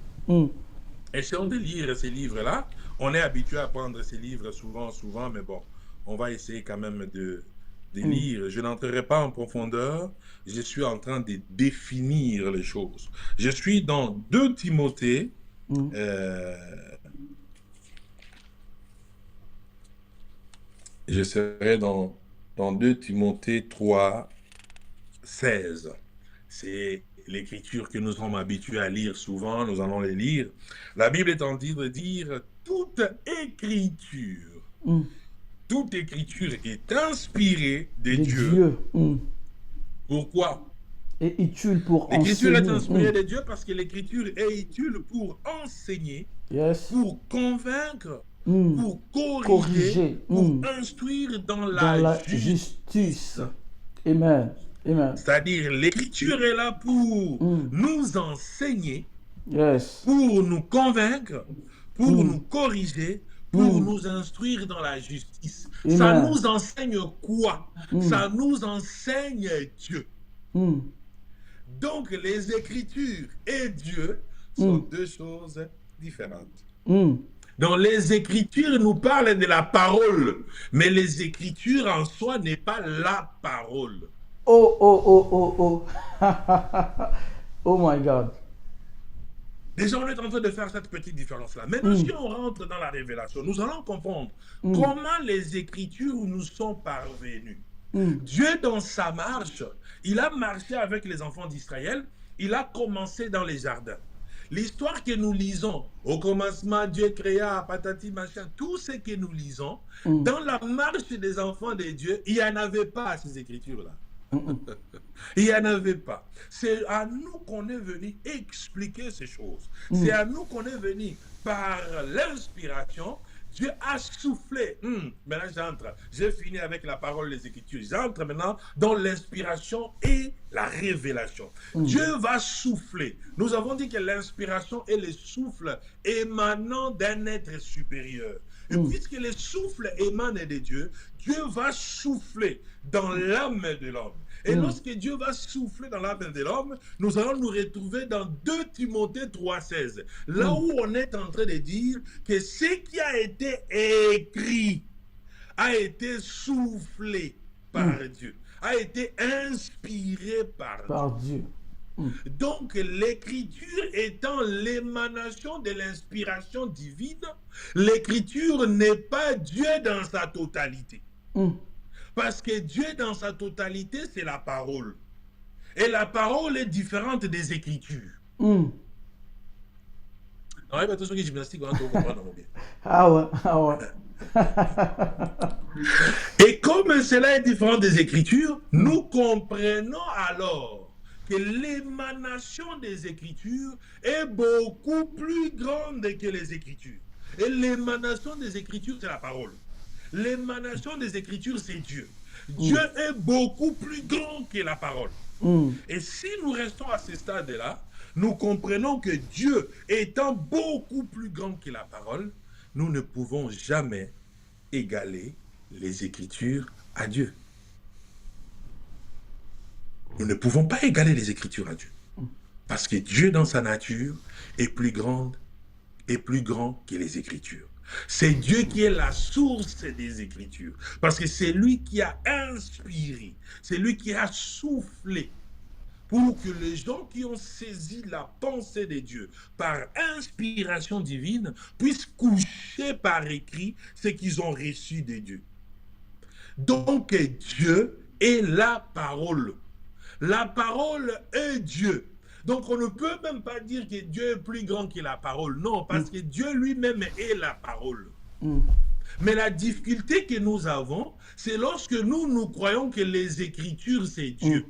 Essayons de lire ces livres-là. On est habitué à prendre ces livres souvent, mais bon, on va essayer quand même de lire. Je n'entrerai pas en profondeur. Je suis en train de définir les choses. Je suis dans 2 Timothée. Je serai dans 2 Timothée 3, 16. C'est l'écriture que nous sommes habitués à lire souvent, nous allons les lire. La Bible est en train de dire toute écriture. Toute écriture est inspirée de Dieu. Pourquoi? Et utile pour enseigner. L'écriture est inspirée de Dieu parce que l'écriture est utile pour enseigner, pour convaincre, pour corriger, pour instruire dans la justice. Amen. Amen. C'est-à-dire, l'écriture est là pour nous enseigner, Yes. pour nous convaincre, pour nous corriger, pour nous instruire dans la justice. Amen. Ça nous enseigne quoi? Ça nous enseigne Dieu. Donc, les Écritures et Dieu sont deux choses différentes. Donc, les Écritures nous parlent de la parole, mais les Écritures en soi n'est pas la parole. Oh, oh, oh, oh, oh. Oh my God. Déjà, on est en train de faire cette petite différence-là. Maintenant, si on rentre dans la révélation, nous allons comprendre comment les Écritures nous sont parvenues. Dieu, dans sa marche, il a marché avec les enfants d'Israël, il a commencé dans les jardins. L'histoire que nous lisons, au commencement, Dieu créa, patati, machin, tout ce que nous lisons, dans la marche des enfants de Dieu, il n'y en avait pas ces Écritures-là. Il n'y en avait pas. C'est à nous qu'on est venu expliquer ces choses. C'est à nous qu'on est venu par l'inspiration. Dieu a soufflé. Maintenant, j'entre. J'ai fini avec la parole des Écritures. J'entre maintenant dans l'inspiration et la révélation. Dieu va souffler. Nous avons dit que l'inspiration est le souffle émanant d'un être supérieur. Et puisque le souffle émane de Dieu, Dieu va souffler dans l'âme de l'homme. Et lorsque Dieu va souffler dans l'âme de l'homme, nous allons nous retrouver dans 2 Timothée 3,16. Là où on est en train de dire que ce qui a été écrit a été soufflé par Dieu, a été inspiré par Dieu. Donc, l'écriture étant l'émanation de l'inspiration divine, l'écriture n'est pas Dieu dans sa totalité. Parce que Dieu dans sa totalité, c'est la parole. Et la parole est différente des Écritures. Et comme cela est différent des Écritures, nous comprenons alors que l'émanation des Écritures est beaucoup plus grande que les Écritures. Et l'émanation des Écritures, c'est la parole. L'émanation des Écritures, c'est Dieu. Dieu est beaucoup plus grand que la parole. Et si nous restons à ce stade-là, nous comprenons que Dieu étant beaucoup plus grand que la parole, nous ne pouvons jamais égaler les Écritures à Dieu. Nous ne pouvons pas égaler les Écritures à Dieu. Parce que Dieu, dans sa nature, est plus grand que les Écritures. C'est Dieu qui est la source des Écritures. Parce que c'est lui qui a inspiré, c'est lui qui a soufflé pour que les gens qui ont saisi la pensée de Dieu par inspiration divine puissent coucher par écrit ce qu'ils ont reçu de Dieu. Donc Dieu est la parole. La parole est Dieu. Donc, on ne peut même pas dire que Dieu est plus grand que la parole. Non, parce que Dieu lui-même est la parole. Mais la difficulté que nous avons, c'est lorsque nous croyons que les Écritures, c'est Dieu.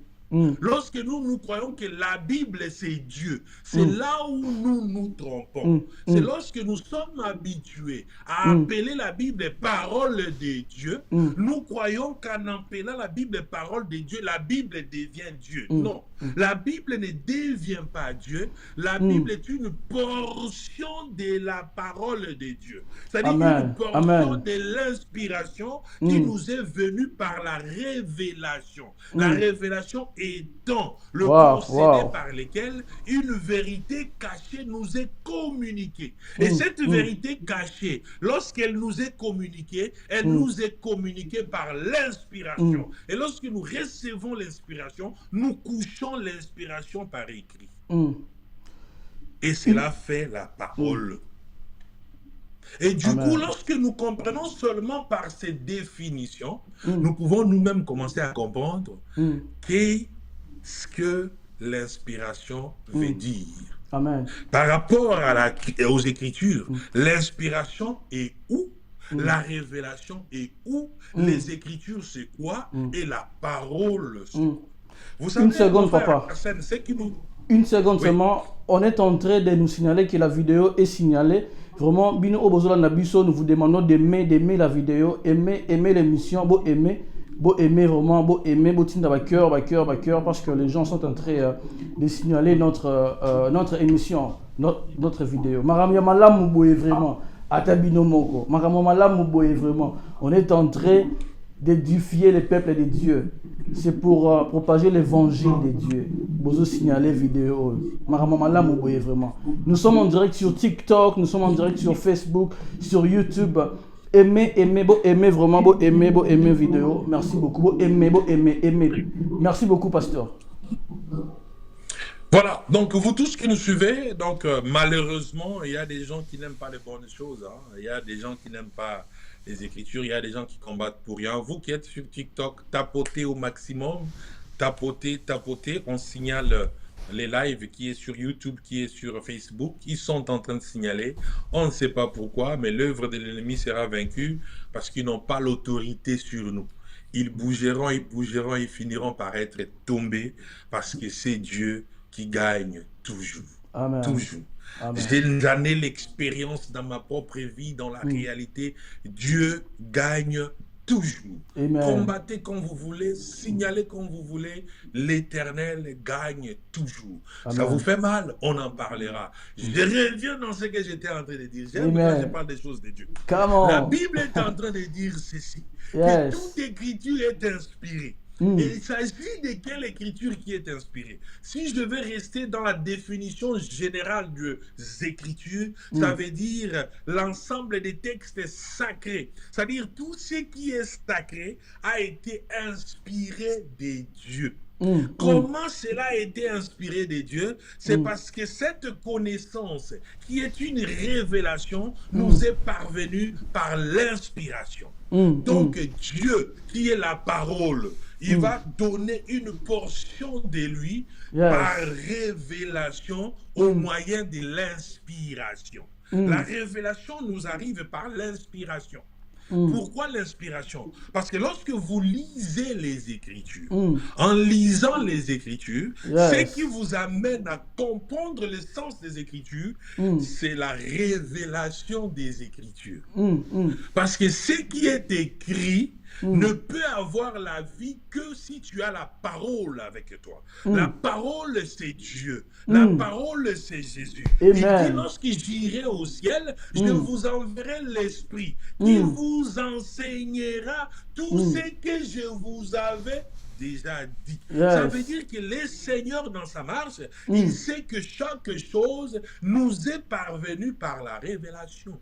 Lorsque nous croyons que la Bible, c'est Dieu. C'est là où nous nous trompons. C'est lorsque nous sommes habitués à appeler la Bible parole de Dieu, nous croyons qu'en appelant la Bible parole de Dieu, la Bible devient Dieu. Non, la Bible ne devient pas Dieu. La Bible est une portion de la parole de Dieu. C'est-à-dire une portion de l'inspiration qui nous est venue par la révélation. La révélation étant le procédé par lequel une vérité cachée nous est communiquée. Et cette vérité cachée, lorsqu'elle nous est communiquée, elle nous est communiquée par l'inspiration. Et lorsque nous recevons l'inspiration, nous couchons l'inspiration par écrit. Et cela fait la parole. Et du coup, lorsque nous comprenons seulement par ces définitions, nous pouvons nous-mêmes commencer à comprendre qu'est-ce que l'inspiration veut dire. Par rapport aux Écritures, l'inspiration est où? La révélation est où? Les Écritures, c'est quoi? Et la parole, c'est quoi? Vous savez, une seconde, papa. Une seconde seulement. On est en train de nous signaler que la vidéo est signalée. Vraiment, Bino Obozola Nabiso, nous vous demandons d'aimer la vidéo, aimer l'émission, aimer vraiment, aimer tinda cœur, parce que les gens sont en train de signaler notre émission, notre vidéo. Maramia Malam Mouboye vraiment, Atabino Moko, Maramia Malam Mouboye vraiment. On est en train d'édifier le peuple de Dieu. C'est pour propager l'évangile de Dieu. Bozo signaler vidéo. Vraiment. Nous sommes en direct sur TikTok, nous sommes en direct sur Facebook, sur YouTube. Aimez vraiment, aimez vidéo. Merci beaucoup. Aimez. Merci beaucoup, pasteur. Voilà, donc vous tous qui nous suivez, donc malheureusement, il y a des gens qui n'aiment pas les bonnes choses, hein. Il y a des gens qui n'aiment pas les Écritures, il y a des gens qui combattent pour rien. Vous qui êtes sur TikTok, tapotez au maximum, tapotez, on signale les lives qui est sur YouTube, qui est sur Facebook, ils sont en train de signaler, on ne sait pas pourquoi, mais l'œuvre de l'ennemi sera vaincue parce qu'ils n'ont pas l'autorité sur nous. Ils bougeront, ils finiront par être tombés parce que c'est Dieu qui gagne toujours. Amen. Toujours. Amen. J'en ai l'expérience dans ma propre vie, dans la réalité. Dieu gagne toujours. Amen. Combattez comme vous voulez, signalez comme vous voulez, l'Éternel gagne toujours. Amen. Ça vous fait mal, on en parlera. Je reviens dans ce que j'étais en train de dire. J'aime quand je parle des choses de Dieu. La Bible est en train de dire ceci, que toute écriture est inspirée. Et il s'agit de quelle écriture qui est inspirée. Si je devais rester dans la définition générale des écritures, ça veut dire l'ensemble des textes sacrés. C'est-à-dire tout ce qui est sacré a été inspiré de Dieu. Comment cela a été inspiré de Dieu? C'est parce que cette connaissance, qui est une révélation, nous est parvenue par l'inspiration. Donc Dieu, qui est la parole, il va donner une portion de lui par révélation au moyen de l'inspiration. La révélation nous arrive par l'inspiration. Pourquoi l'inspiration? Parce que lorsque vous lisez les Écritures, en lisant les Écritures, ce qui vous amène à comprendre le sens des Écritures, c'est la révélation des Écritures. Parce que ce qui est écrit ne peut avoir la vie que si tu as la parole avec toi. La parole, c'est Dieu. La parole, c'est Jésus. Il dit, lorsque j'irai au ciel, je vous enverrai l'Esprit qui vous enseignera tout ce que je vous avais déjà dit. Ça veut dire que le Seigneur, dans sa marche, il sait que chaque chose nous est parvenue par la révélation.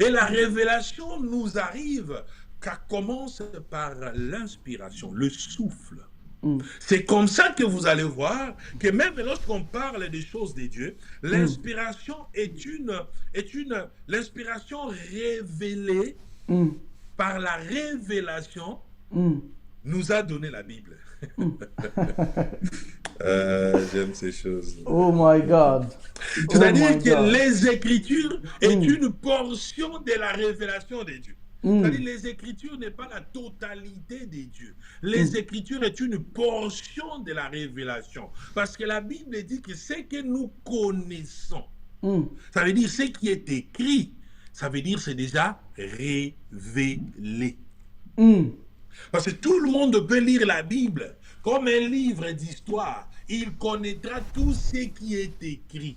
Et la révélation nous arrive, ça commence par l'inspiration, le souffle. C'est comme ça que vous allez voir que même lorsqu'on parle des choses de Dieu, l'inspiration l'inspiration révélée par la révélation nous a donné la Bible. J'aime ces choses. Oh my God. C'est-à-dire que les Écritures est une portion de la révélation de Dieu. C'est-à-dire les Écritures n'est pas la totalité des dieux. Les Écritures est une portion de la révélation. Parce que la Bible dit que ce que nous connaissons, ça veut dire ce qui est écrit, ça veut dire c'est déjà révélé. Parce que tout le monde peut lire la Bible comme un livre d'histoire. Il connaîtra tout ce qui est écrit.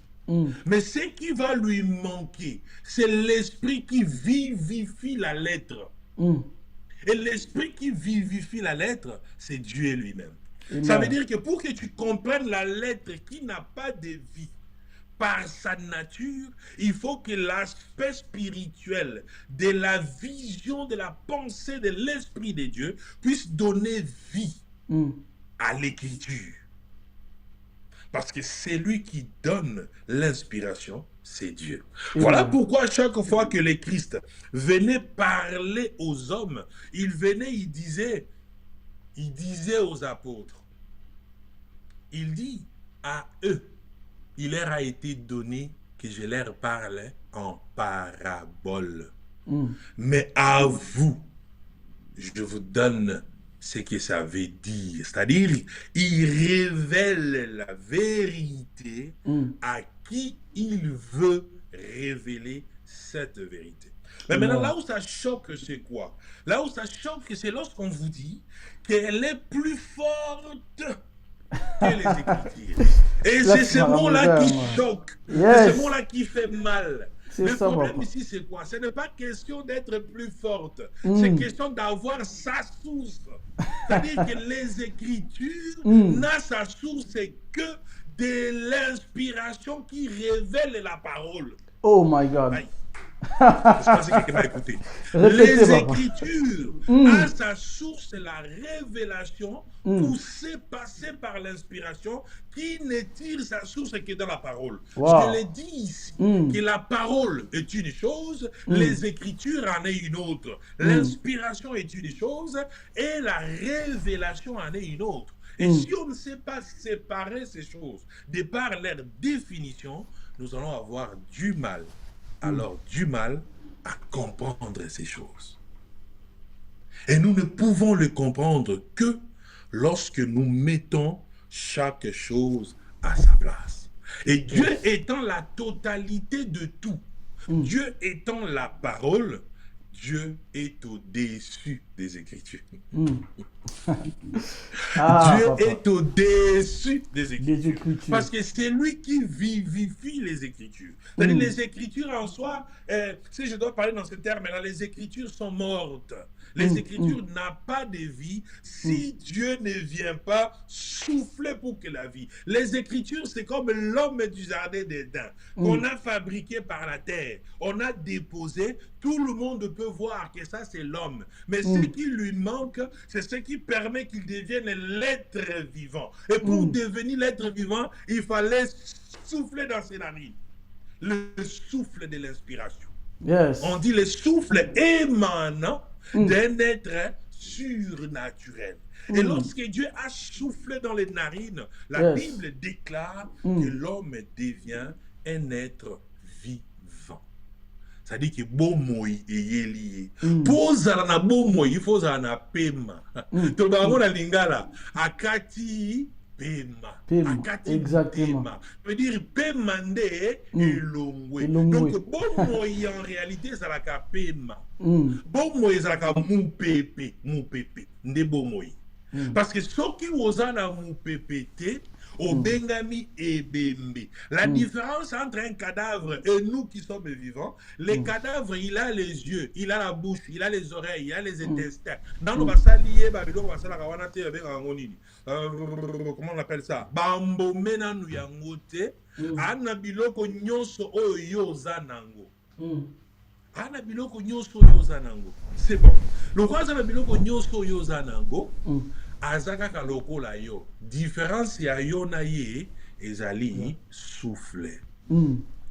Mais ce qui va lui manquer, c'est l'esprit qui vivifie la lettre. Et l'esprit qui vivifie la lettre, c'est Dieu lui-même. Ça veut dire que pour que tu comprennes la lettre qui n'a pas de vie, par sa nature, il faut que l'aspect spirituel de la vision, de la pensée de l'Esprit de Dieu puisse donner vie à l'écriture. Parce que c'est lui qui donne l'inspiration, c'est Dieu. Voilà pourquoi chaque fois que le Christ venait parler aux hommes, il venait, il disait aux apôtres, il dit à eux, il leur a été donné que je leur parle en parabole. Mais à vous, je vous donne ce que ça veut dire. C'est-à-dire, il révèle la vérité à qui il veut révéler cette vérité. Mais maintenant, là où ça choque, c'est quoi? Là où ça choque, c'est lorsqu'on vous dit qu'elle est plus forte que les Écritures. Et c'est ce mot-là qui choque. C'est ce mot-là qui fait mal. Le problème ici, c'est quoi? Ce n'est pas question d'être plus forte. C'est question d'avoir sa source. C'est-à-dire que les Écritures n'ont sa source que de l'inspiration qui révèle la parole. Oh my God. Je pense que quelqu'un m'a écouté. Répétez, Les papa. Écritures, à sa source, c'est la révélation poussée, passée par l'inspiration, qui ne tire sa source que dans la parole. Wow. Je l'ai dit ici, que la parole est une chose, les Écritures en est une autre. L'inspiration est une chose et la révélation en est une autre. Et si on ne sait pas séparer ces choses de par leur définition, nous allons avoir du mal, alors du mal à comprendre ces choses. Et nous ne pouvons le comprendre que lorsque nous mettons chaque chose à sa place. Et Dieu étant la totalité de tout, Dieu étant la parole, Dieu est au-dessus des Écritures. Dieu est au-dessus des Écritures. Parce que c'est lui qui vivifie les Écritures. C'est-à-dire les Écritures en soi, si je dois parler dans ce terme-là, les Écritures sont mortes. Les Écritures n'ont pas de vie si Dieu ne vient pas souffler pour que la vie. Les Écritures, c'est comme l'homme du jardin d'Éden qu'on a fabriqué par la terre. On a déposé, tout le monde peut voir que ça c'est l'homme. Mais ce qui lui manque, c'est ce qui permet qu'il devienne l'être vivant. Et pour devenir l'être vivant, il fallait souffler dans ses narines. Le souffle de l'inspiration. Yes. On dit le souffle émanant d'un être surnaturel. Et lorsque Dieu a soufflé dans les narines, la Bible déclare que l'homme devient un être vivant. Ça dit que bomoi est lié. Pour na bomoi, il faut na pema. To ba ngona lingala akati pema. Exactement. Pema. Veut dire pemande elongwe. Donc bomoi en réalité ça la ka pema. Bomoi ça la ka mupepe, nde bomoi. Parce que ceux qui osana mupepete au bengami et bembe. La différence entre un cadavre et nous qui sommes vivants, les cadavres, il a les yeux, il a la bouche, il a les oreilles, il a les intestins. Dans le basalier, comment on appelle ça? Bambo mena nu yangote, ana biloko nyonso oyo zanango. Ana biloko nyonso oyo zanango. C'est bon. Le roi na biloko nyonso oyo zanango. Azaka lokola yo. Différence ya yo na ye ezali souffle.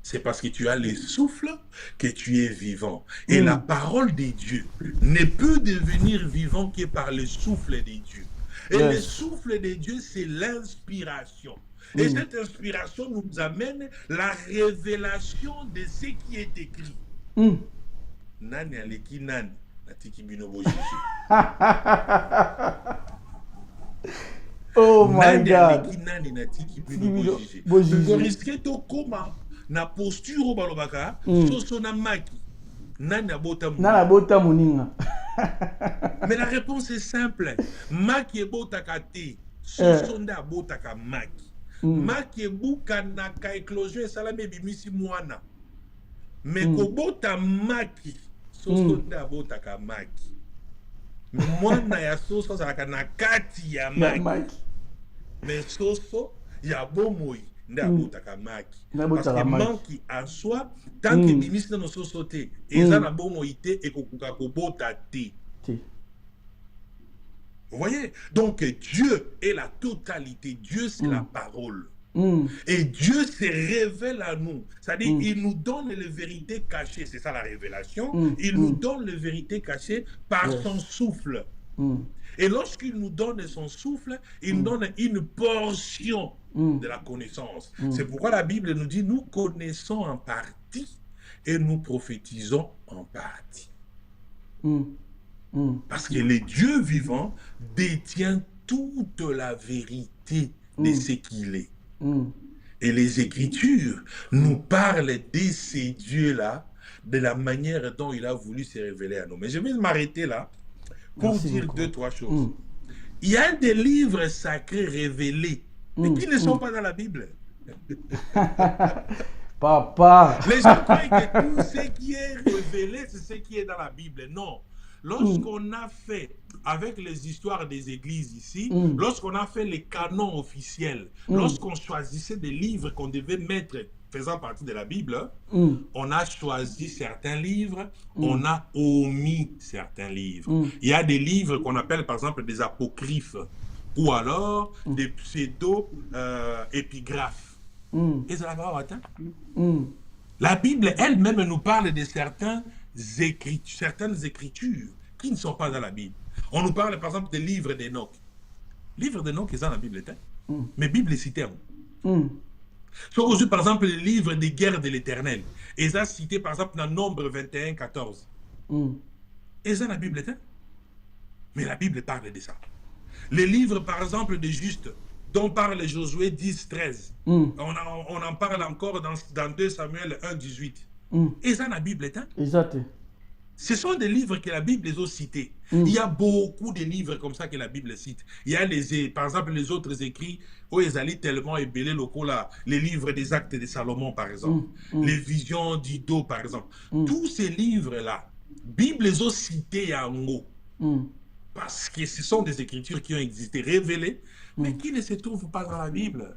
C'est parce que tu as le souffle que tu es vivant. Et la parole de Dieu ne peut devenir vivant que par le souffle de Dieu. Et le souffle de Dieu, c'est l'inspiration. Et cette inspiration nous amène la révélation de ce qui est écrit. Nani aleki nani natiki bino bo Oh my God. Vous risquez de comment na posture balobaka soso na maki nani abota moninga. Mais la réponse est simple. Maki ebotaka te soso nda abotaka maki. Maki ebuka na ka éclosion esalame bimisi mwana. Mais kobota maki soso nda abotaka maki. Mwana ya soso salaka na kati ya maki. Mais soso ya bomoi nda abotaka maki. Parce que maki en soi, tant que bimisi na soso te, eza na bomoi te ekokuka kobota te. Vous voyez? Donc Dieu est la totalité. Dieu c'est la parole. Et Dieu se révèle à nous. C'est-à-dire, il nous donne les vérités cachées. C'est ça la révélation. Il nous donne les vérités cachées par son souffle. Et lorsqu'il nous donne son souffle, il nous donne une portion de la connaissance. C'est pourquoi la Bible nous dit, nous connaissons en partie et nous prophétisons en partie. Parce que le Dieu vivant détient toute la vérité de ce qu'il est. Et les Écritures nous parlent de ces dieux-là, de la manière dont il a voulu se révéler à nous. Mais je vais m'arrêter là pour dire deux, trois choses. Il y a des livres sacrés révélés, mais qui ne sont pas dans la Bible. Papa. Les gens croient que tout ce qui est révélé, c'est ce qui est dans la Bible. Non. Lorsqu'on a fait, avec les histoires des églises ici, lorsqu'on a fait les canons officiels, lorsqu'on choisissait des livres qu'on devait mettre faisant partie de la Bible, on a choisi certains livres, on a omis certains livres. Il y a des livres qu'on appelle par exemple des apocryphes ou alors des pseudo-épigraphes. Et ça va atteint. La Bible elle-même nous parle de certaines écritures qui ne sont pas dans la Bible. On nous parle par exemple des livres d'Enoch. Livre d'Enoch est dans la Bible, mais Bible est citée. So, aussi, par exemple, le livre des guerres de l'Éternel. Et ça cité par exemple dans Nombre 21, 14. Et ça, la Bible est mais la Bible parle de ça. Les livres, par exemple, des justes, dont parle Josué 10, 13. On en parle encore dans 2 Samuel 1, 18. Et ça, la Bible est Exact. Ce sont des livres que la Bible les a cités. Il y a beaucoup de livres comme ça que la Bible cite. Il y a par exemple les autres écrits où ils allaient tellement ébélés locaux là, les livres des Actes de Salomon par exemple, les visions d'Ido par exemple. Tous ces livres-là, Bible les a cités en haut. Parce que ce sont des écritures qui ont existé, révélées, mais qui ne se trouvent pas dans la Bible.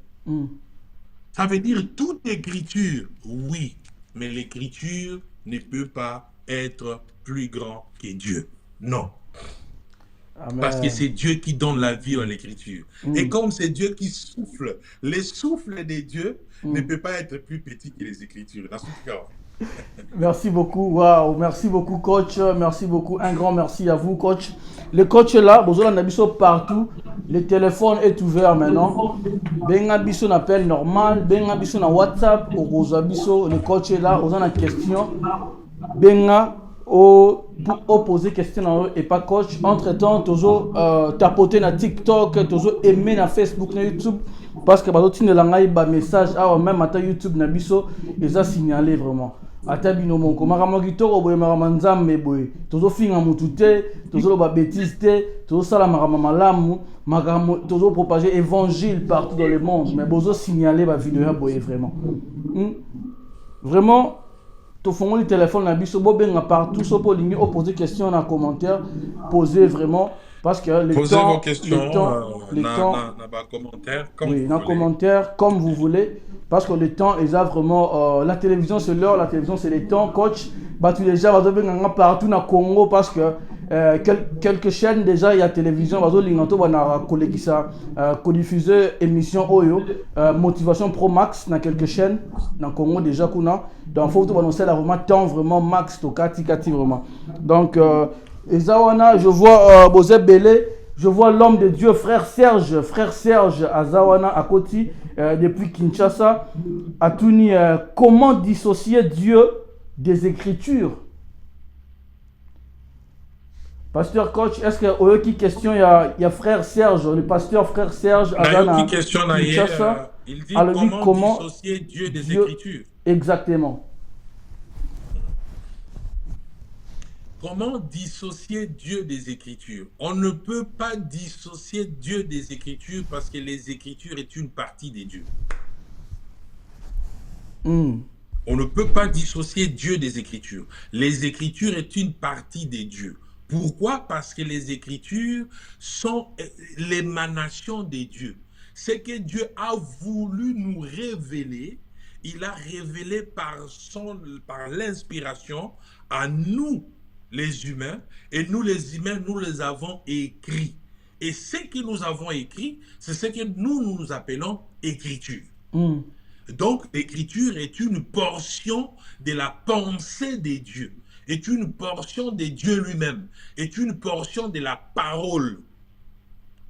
Ça veut dire toute écriture, oui, mais l'écriture ne peut pas être plus grand que Dieu. Non. Amen. Parce que c'est Dieu qui donne la vie à l'écriture. Et comme c'est Dieu qui souffle, le souffle de Dieu ne peut pas être plus petit que les écritures. Dans ce cas. Merci beaucoup, waouh, merci beaucoup coach, merci beaucoup, un grand merci à vous coach. Le coach est là, besoin d'un biso partout, le téléphone est ouvert maintenant. Benga biso n'appelle normal, benga biso na WhatsApp, au biso, le coach est là, aux a question. Benga pour poser question et pas coach. Entre temps, toujours tapoter na TikTok, toujours aimer na Facebook, na YouTube. Parce que bazo tine langai ba message même à YouTube na biso et ça signalé vraiment. Ata bino monko makambo kitoko boye makambo nzambe boye tozo finga mutu te tozo ba bêtise te tozo sala makambo malamu makambo tozo propager évangile partout dans le monde mais bozo signaler ba vidéo boye vraiment. Vraiment to fongo le téléphone na biso bo benga partout so po lingi poser question dans commentaire poser vraiment. Parce que le posez temps, vos questions dans les commentaires comme vous voulez. Parce que le temps est vraiment la télévision c'est l'heure, la télévision c'est le temps. Coach, bah tu déjà vas partout dans Congo parce que quelques chaînes déjà il y a télévision, bah linganto bah collègue ça codiffuser émission Oyo motivation pro max dans quelques chaînes dans Congo déjà kuna. Donc faut tout annoncer là vraiment temps vraiment max to kati vraiment. Donc et Zawana, je vois Bozé Belé, je vois l'homme de Dieu, frère Serge à Zawana, à Koti, depuis Kinshasa. Atuni, comment dissocier Dieu des Écritures? Pasteur coach, est-ce qu'il y a une question? Il y a frère Serge, le pasteur frère Serge à Kinshasa. Il dit comment dissocier Dieu des Écritures. Exactement. Comment dissocier Dieu des Écritures? On ne peut pas dissocier Dieu des Écritures parce que les Écritures est une partie des dieux. On ne peut pas dissocier Dieu des Écritures. Les Écritures est une partie des dieux. Pourquoi? Parce que les Écritures sont l'émanation des dieux. Ce que Dieu a voulu nous révéler, il a révélé par l'inspiration à nous, les humains, et nous les humains, nous les avons écrits. Et ce que nous avons écrit, c'est ce que nous appelons écriture. Donc, l'écriture est une portion de la pensée des dieux, est une portion de Dieu lui-même, est une portion de la parole.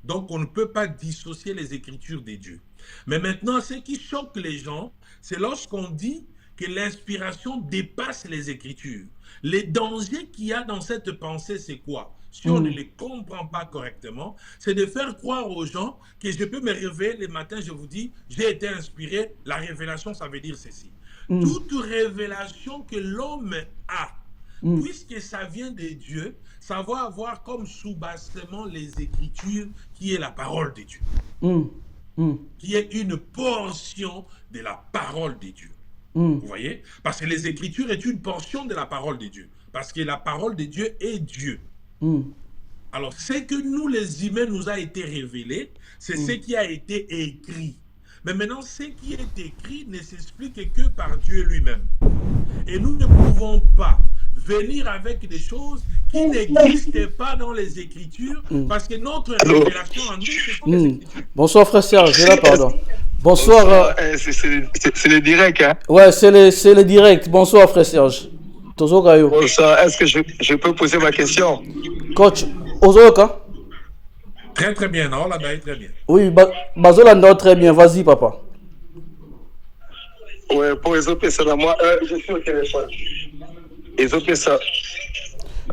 Donc, on ne peut pas dissocier les écritures des dieux. Mais maintenant, ce qui choque les gens, c'est lorsqu'on dit que l'inspiration dépasse les écritures. Les dangers qu'il y a dans cette pensée, c'est quoi? Si on ne les comprend pas correctement, c'est de faire croire aux gens que je peux me réveiller le matin, je vous dis, j'ai été inspiré, la révélation, ça veut dire ceci. Toute révélation que l'homme a, puisque ça vient de Dieu, ça va avoir comme sous-bassement les écritures qui est la parole de Dieu. Qui est une portion de la parole de Dieu. Vous voyez? Parce que les Écritures est une portion de la parole de Dieu. Parce que la parole de Dieu est Dieu. Alors, ce que nous, les humains, nous a été révélé, c'est ce qui a été écrit. Mais maintenant, ce qui est écrit ne s'explique que par Dieu lui-même. Et nous ne pouvons pas venir avec des choses qui n'existent pas dans les Écritures, parce que notre révélation en nous, ce sont les Écritures. Bonsoir frère Serge, je là, pardon. Bonsoir. C'est le direct, hein? Ouais, c'est le direct. Bonsoir frère Serge. Bonsoir, est-ce que je peux poser ma question? Coach, Ozoka? Très très bien, non, là, très bien. Oui, Bazolanda, très bien. Vas-y, papa. Ouais, pour Ezopé, c'est là, moi, je suis au téléphone. Ezopé, ça.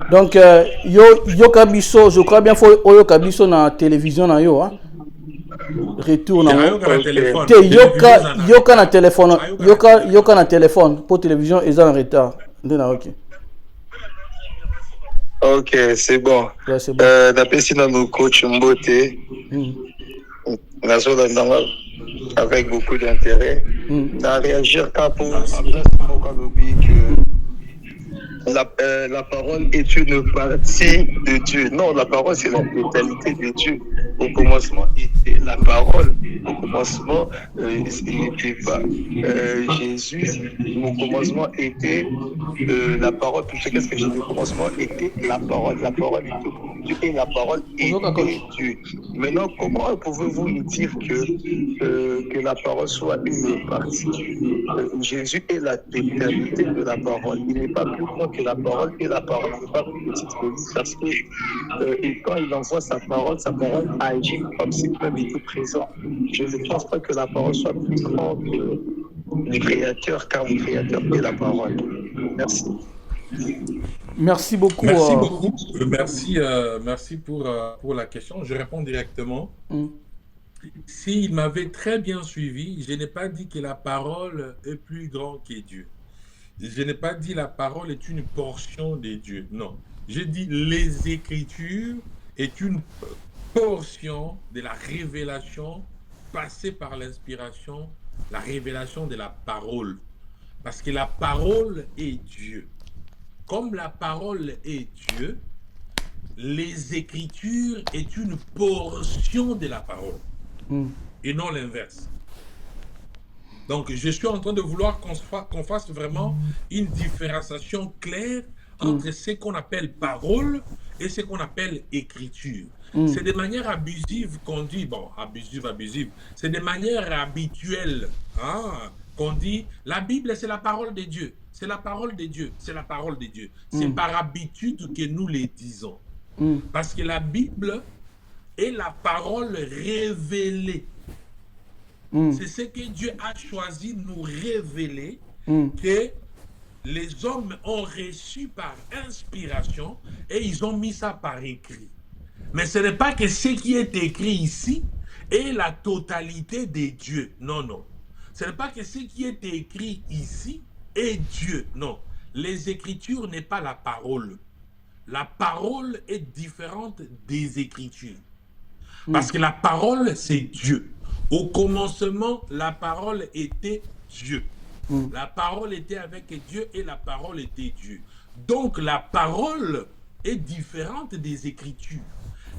Donc, yo Kabiso, je crois bien, faut yo Kabiso na télévision na yo, hein. Retour na yoka na téléphone, yoka na téléphone pour télévision, ils ont en retard. Ok. Ok, c'est bon. Ouais, c'est bon. D'après si notre coach Mbote, avec beaucoup d'intérêt, à réagir quand pour la parole est une partie de Dieu. Non, la parole, c'est la totalité de Dieu. Au commencement était la parole. Au commencement, il n'était pas Jésus. Au commencement était la parole. Qu'est-ce que j'ai dit? Au commencement était la parole. La parole était Dieu et la parole était Dieu. Maintenant, comment pouvez-vous nous dire que la parole soit une partie? Jésus est la totalité de la parole. Il n'est pas plus grand que la parole et la parole n'est pas plus petite que lui, parce que et quand il envoie sa parole agit comme si même était présent. Je ne pense pas que la parole soit plus grande que le Créateur, car le Créateur est la parole. Merci. Merci beaucoup. Merci beaucoup. Merci pour la question. Je réponds directement. S'il m'avait très bien suivi, je n'ai pas dit que la parole est plus grande que Dieu. Je n'ai pas dit la parole est une portion de Dieu. Non. J'ai dit les Écritures est une portion de la révélation passée par l'inspiration, la révélation de la parole. Parce que la parole est Dieu. Comme la parole est Dieu, les Écritures est une portion de la parole. Et non l'inverse. Donc, je suis en train de vouloir qu'on fasse vraiment une différenciation claire entre ce qu'on appelle parole et ce qu'on appelle écriture. C'est de manière abusive qu'on dit, bon, abusive, c'est de manière habituelle qu'on dit, la Bible, c'est la parole de Dieu. C'est la parole de Dieu. C'est la parole de Dieu. C'est par habitude que nous les disons. Parce que la Bible est la parole révélée. C'est ce que Dieu a choisi de nous révéler, que les hommes ont reçu par inspiration et ils ont mis ça par écrit. Mais ce n'est pas que ce qui est écrit ici est la totalité des dieux. Non, non. Ce n'est pas que ce qui est écrit ici est Dieu. Non. Les Écritures n'est pas la parole. La parole est différente des Écritures. Parce que la parole, c'est Dieu. Au commencement, la parole était Dieu. La parole était avec Dieu et la parole était Dieu. Donc, la parole est différente des Écritures.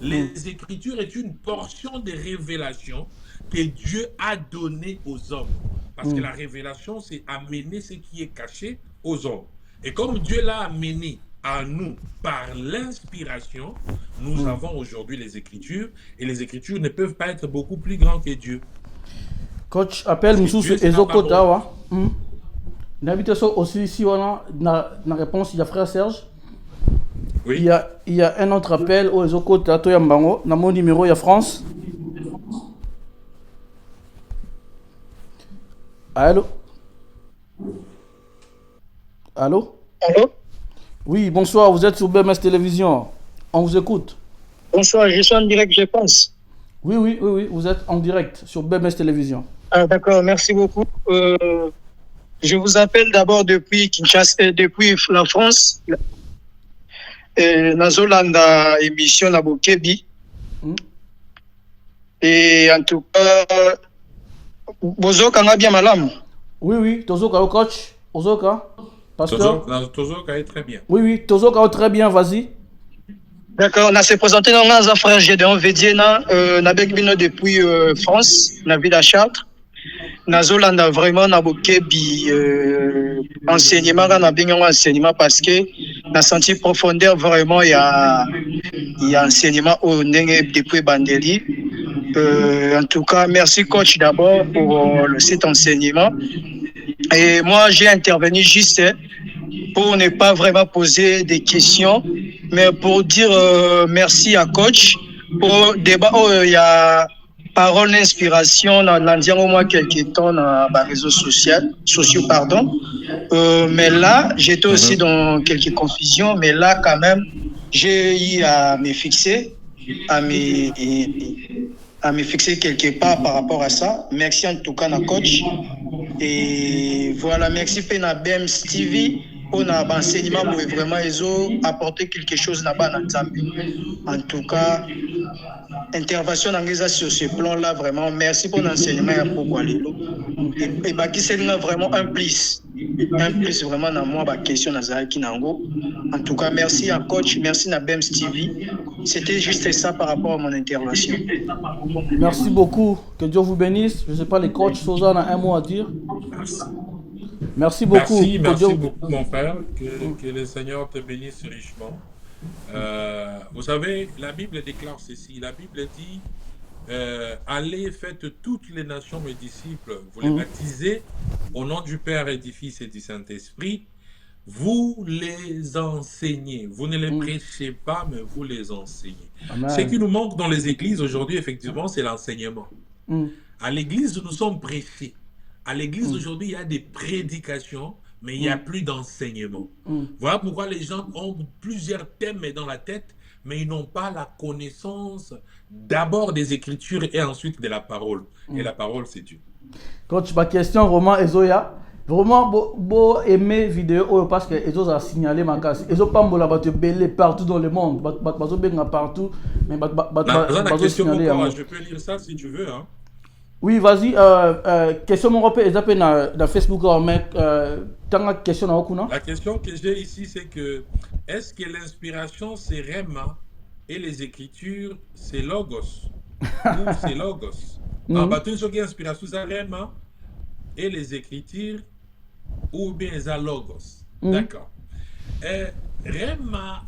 Les Écritures est une portion de révélation que Dieu a donnée aux hommes. Parce que la révélation, c'est amener ce qui est caché aux hommes. Et comme Dieu l'a amené à nous par l'inspiration, nous avons aujourd'hui les Écritures, et les Écritures ne peuvent pas être beaucoup plus grandes que Dieu. Coach, appelle Moussous Ezoko Tawa. N'habite aussi ici, on a réponse, il y a frère Serge. Oui. Il y a un autre appel au Ezoko Tato Yambango. Dans mon numéro, il y a France. Allô? Allô? Allô? Oui, bonsoir, vous êtes sur BMS Télévision. On vous écoute. Bonsoir, je suis en direct, je pense. Oui, vous êtes en direct sur BMS Télévision. Ah, d'accord, merci beaucoup. Je vous appelle d'abord depuis Kinshasa, depuis la France. Nazolanda émission na Bokebi. Et en tout cas, Bozoka nga bien malam. Oui, Tozoka au coach. Tozoka. Pasteur. Tozoka est très bien. Oui, Tozoka très bien, vas-y. D'accord, on a se présenté dans un frère Gédéon Védiena, Nabek Bino depuis France, la ville à Chartres. nazolanda vraiment na bokebi enseignement na bengo enseignement parce que na senti profondeur vraiment il y a enseignement au ndenge depuis bandeli. En tout cas, merci coach d'abord pour cet enseignement. Et moi, j'ai intervenu juste pour ne pas vraiment poser des questions, mais pour dire merci à coach pour débat. Il y a parole d'inspiration dans l'Indien au moins quelques temps dans les réseaux sociaux, pardon. Mais là, j'étais aussi dans quelques confusions, mais là, quand même, j'ai eu à me fixer, à me fixer quelque part par rapport à ça. Merci en tout cas, na coach. Et voilà, merci pour na BM Stevie. On a enseignement pour vraiment apporter quelque chose là-bas dans Zambie. En tout cas, intervention sur ce plan-là, vraiment, merci pour l'enseignement et pour Gualelo. Et Baki, c'est vraiment un plus vraiment dans moi, ma question dans Zaki Nango. En tout cas, merci à coach, merci à BM Stevie. C'était juste ça par rapport à mon intervention. Merci beaucoup, que Dieu vous bénisse. Je ne sais pas, les coachs, Sosa, a un mot à dire. Merci beaucoup. Merci beaucoup, mon frère. Que le Seigneur te bénisse richement. Vous savez, la Bible déclare ceci. La Bible dit allez, faites toutes les nations mes disciples, vous les baptisez au nom du Père et du Fils et du Saint-Esprit. Vous les enseignez. Vous ne les prêchez pas, mais vous les enseignez. Amen. Ce qui nous manque dans les églises aujourd'hui, effectivement, c'est l'enseignement. À l'église, nous sommes prêchés. À l'église aujourd'hui, il y a des prédications, mais il n'y a plus d'enseignement. Voilà pourquoi les gens ont plusieurs thèmes dans la tête, mais ils n'ont pas la connaissance d'abord des Écritures et ensuite de la parole. Et la parole, c'est Dieu. Coach, ma question, Romain Ezoya, vraiment, beau aimer vidéo parce que Ezo a signalé ma casse. Ezo Pambola va te belé partout dans le monde. Bazo benga partout, mais bazo signalé. Je peux lire ça si tu veux, hein. Oui, vas-y. Question mon repère, dans Facebook, mec. La question que j'ai ici, c'est que est-ce que l'inspiration c'est Rema et les Écritures c'est Logos ou c'est Logos? Bah tu sais inspiration c'est Rema et les Écritures ou bien c'est Logos. D'accord. Rema,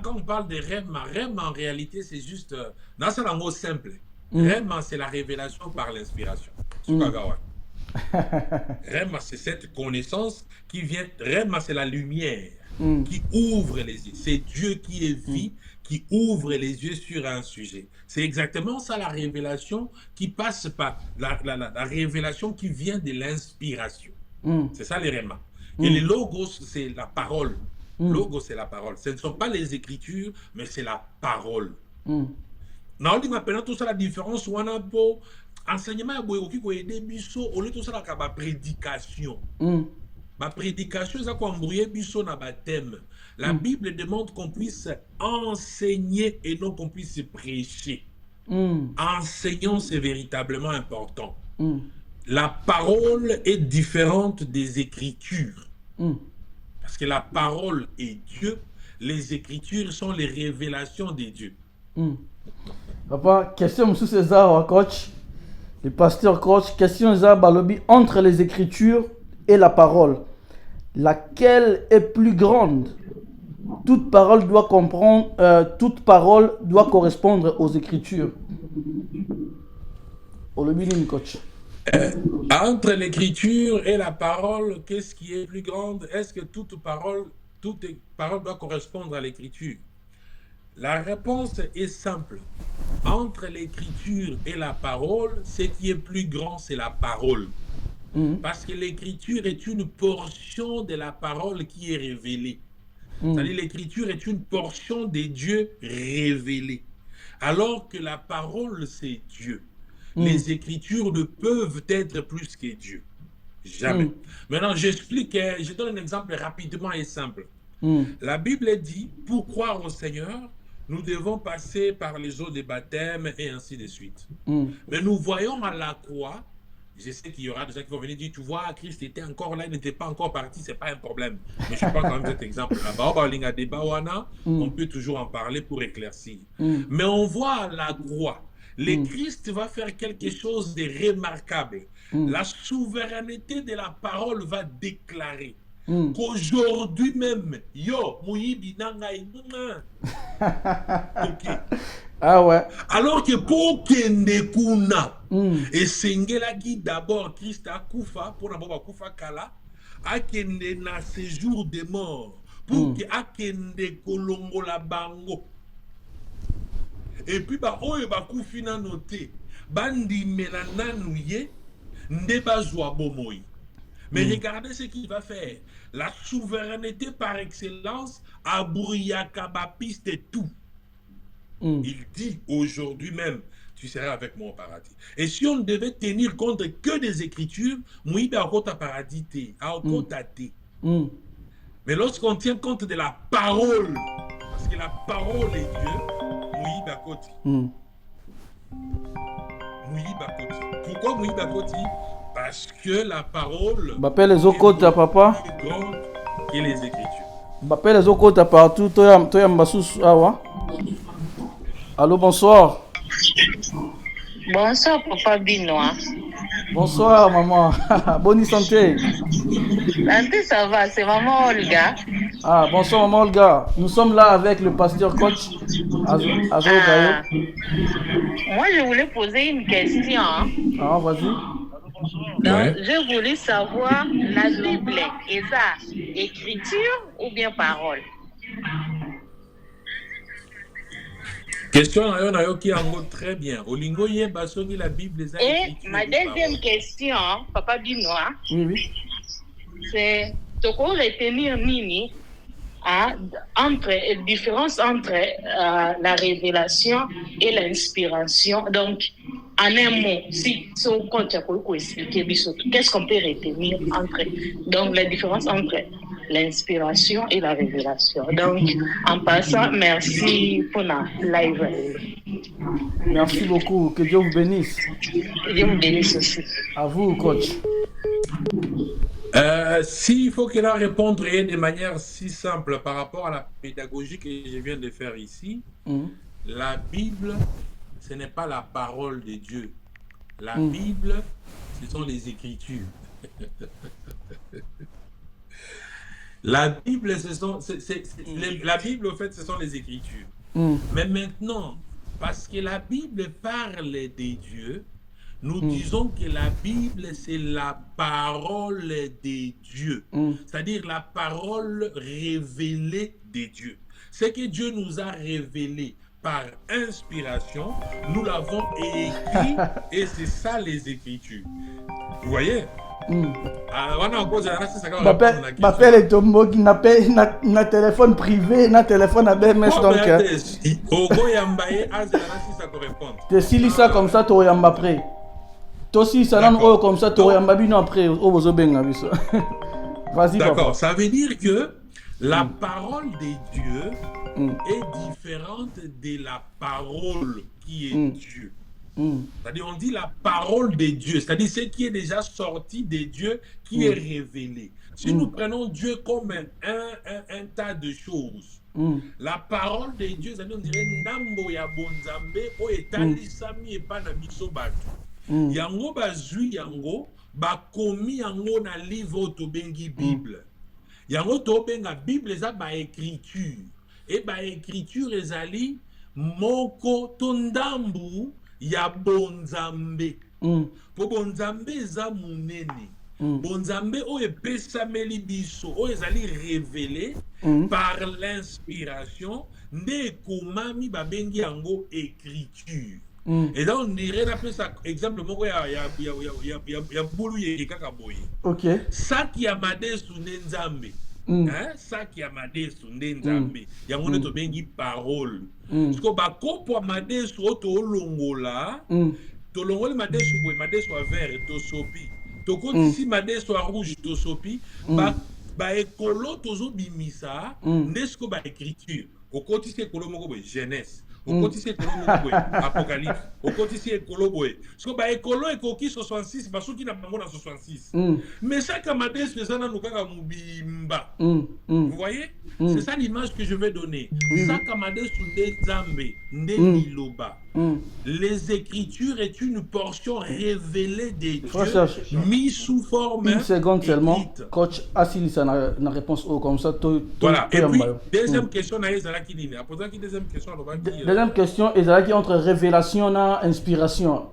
quand on parle de Rema en réalité c'est juste dans ce langue simple. Rema, c'est la révélation par l'inspiration. Rema, c'est cette connaissance qui vient. Rema, c'est la lumière qui ouvre les yeux. C'est Dieu qui est vie, qui ouvre les yeux sur un sujet. C'est exactement ça la révélation qui passe par la révélation qui vient de l'inspiration. C'est ça les Rema. Et les logos, c'est la parole. Logos, c'est la parole. Ce ne sont pas les Écritures, mais c'est la parole. Non, on maintenant tout ça la différence on a beau enseignement qui peut aider biso au lieu tout ça la prédication. Ma prédication ça qu'on embrouiller biso na baptême. La Bible demande qu'on puisse enseigner et non qu'on puisse prêcher. Enseignant c'est véritablement important. La parole est différente des Écritures. Parce que la parole est Dieu, les Écritures sont les révélations de Dieu. Papa, question sous César, coach, le pasteur coach, question César Balobi, entre les Écritures et la parole, laquelle est plus grande? Toute parole doit comprendre, toute parole doit correspondre aux Écritures. Coach. Entre l'Écriture et la parole, qu'est-ce qui est plus grande? Est-ce que toute parole doit correspondre à l'Écriture? La réponse est simple. Entre l'Écriture et la parole, ce qui est plus grand, c'est la parole. Parce que l'Écriture est une portion de la parole qui est révélée. C'est-à-dire l'Écriture est une portion de Dieu révélée. Alors que la parole, c'est Dieu. Les Écritures ne peuvent être plus que Dieu. Jamais. Maintenant, j'explique, je donne un exemple rapidement et simple. La Bible dit, pour croire au Seigneur, nous devons passer par les eaux des baptêmes et ainsi de suite. Mais nous voyons à la croix, je sais qu'il y aura des gens qui vont venir dire, tu vois, Christ était encore là, il n'était pas encore parti, c'est pas un problème. Mais je prends quand même cet exemple. On peut toujours en parler pour éclaircir. Mais on voit à la croix Le Christ va faire quelque chose de remarquable. La souveraineté de la parole va déclarer qu'aujourd'hui même, yo, Moïbi Nangaï, Ah ouais. alors que pour Kende Kuna, et Sengelagi d'abord Christ a Koufa, pour n'avoir Koufa Kala, a Kende na séjour de mort, pour que a Kende Kolongo la Bango. Et puis, bah, oye, bah, Koufina noté, bandi melananouye, ndeba bomoy. Mais regardez ce qu'il va faire. La souveraineté par excellence, Abouriakaba piste et tout. Il dit aujourd'hui même, tu seras avec moi au paradis. Et si on devait tenir compte que des Écritures, Mouiba a compte à paradis, à compte à thé. Mais lorsqu'on tient compte de la parole, parce que la parole est Dieu, Mouiba Koti. Mouiba Koti. Pourquoi Mouiba Koti? Parce que la parole M'appelle les okota, papa. plus grande que les Écritures. M'appelle les okota partout. Toi, Mbassous, awa. Allô, bonsoir. Bonsoir, papa Binois. Bonsoir, maman. Bonne santé. Santé, ça va, c'est maman Olga. Ah, bonsoir, maman Olga. Nous sommes là avec le pasteur coach Azo Gayo. Moi, je voulais poser une question. Ah, vas-y. Donc, je voulais savoir, la Bible, est ça écriture ou bien parole? Question qui est très bien. Olingo yeba songi la Bible. Et ma deuxième question, papa Binois, c'est de quoi retenir Nini différence entre la révélation et l'inspiration. Donc, en un mot, si on compte pour expliquer, qu'est-ce qu'on peut retenir donc la différence entre l'inspiration et la révélation. Donc, en passant, merci pour la live. Merci beaucoup. Que Dieu vous bénisse. Que Dieu vous bénisse aussi. À vous, coach. S'il faut qu'elle réponde de manière si simple par rapport à la pédagogie que je viens de faire ici, la Bible, ce n'est pas la parole de Dieu. La Bible, ce sont les Écritures. La Bible, la Bible, en fait, ce sont les Écritures. Mais maintenant, parce que la Bible parle des dieux, nous disons que la Bible, c'est la parole des dieux. C'est-à-dire la parole révélée des dieux. Ce que Dieu nous a révélé par inspiration, nous l'avons écrit et c'est ça les Écritures. Vous voyez? M'appelle et Tombo qui n'a téléphone privé, n'a téléphone à BMS donc. Tu si ça comme ça, tu auras après. Toi aussi, ça donne comme ça, tu auras après. Vas-y. D'accord, ça veut dire que la parole des dieux est différente de la parole qui est Dieu. C'est-à-dire, on dit la parole de Dieu, c'est-à-dire ce qui est déjà sorti de Dieu, qui est révélé. Si nous prenons Dieu comme un tas de choses, la parole de Dieu, c'est-à-dire, on dirait Nambo ya bonzambe, o etali sami epa na biso batu. Yango bazui yango, bakomi yango na livre tobengi Bible. Yango tobenga Bible eza ba écriture. Et ba écriture ezali moko tondambu ya bonzambe. Po bonzambe eza munene. Bonzambe o epesameli biso o ezali révélé par l'inspiration nde komami babengi yango écriture. Et là on dirait un peu ça exemple moko ya bulu ye kaka boye. OK. Saki ya madesu nzambe. Saki ya madesu nzambe. Yango ne to bengi parole. Parce que ba kopo madesu oto olongola. To longola madesu boye madesu a vert to sopi. To koti si madesu a rouge to sopi ba ekolo tozo bimisa ndesko ba écriture. Au côté c'est ekolo moko boye jeunesse. Au côté c'est Apocalypse. Au côté c'est écolo boy. Parce que bah écolo et coquille 66, parce qu'il n'a pas dans 66. Mais chaque matin c'est ça nous kaka mubimba. Vous voyez? C'est ça l'image que je vais donner. Chaque matin sous des zambé, des liloba. Les Écritures est une portion révélée des dieux mis sous forme. Une seconde seulement. Coach Assili, ça n'a réponse comme ça. Voilà. Et puis, deuxième question, deuxième question, est entre révélation et inspiration.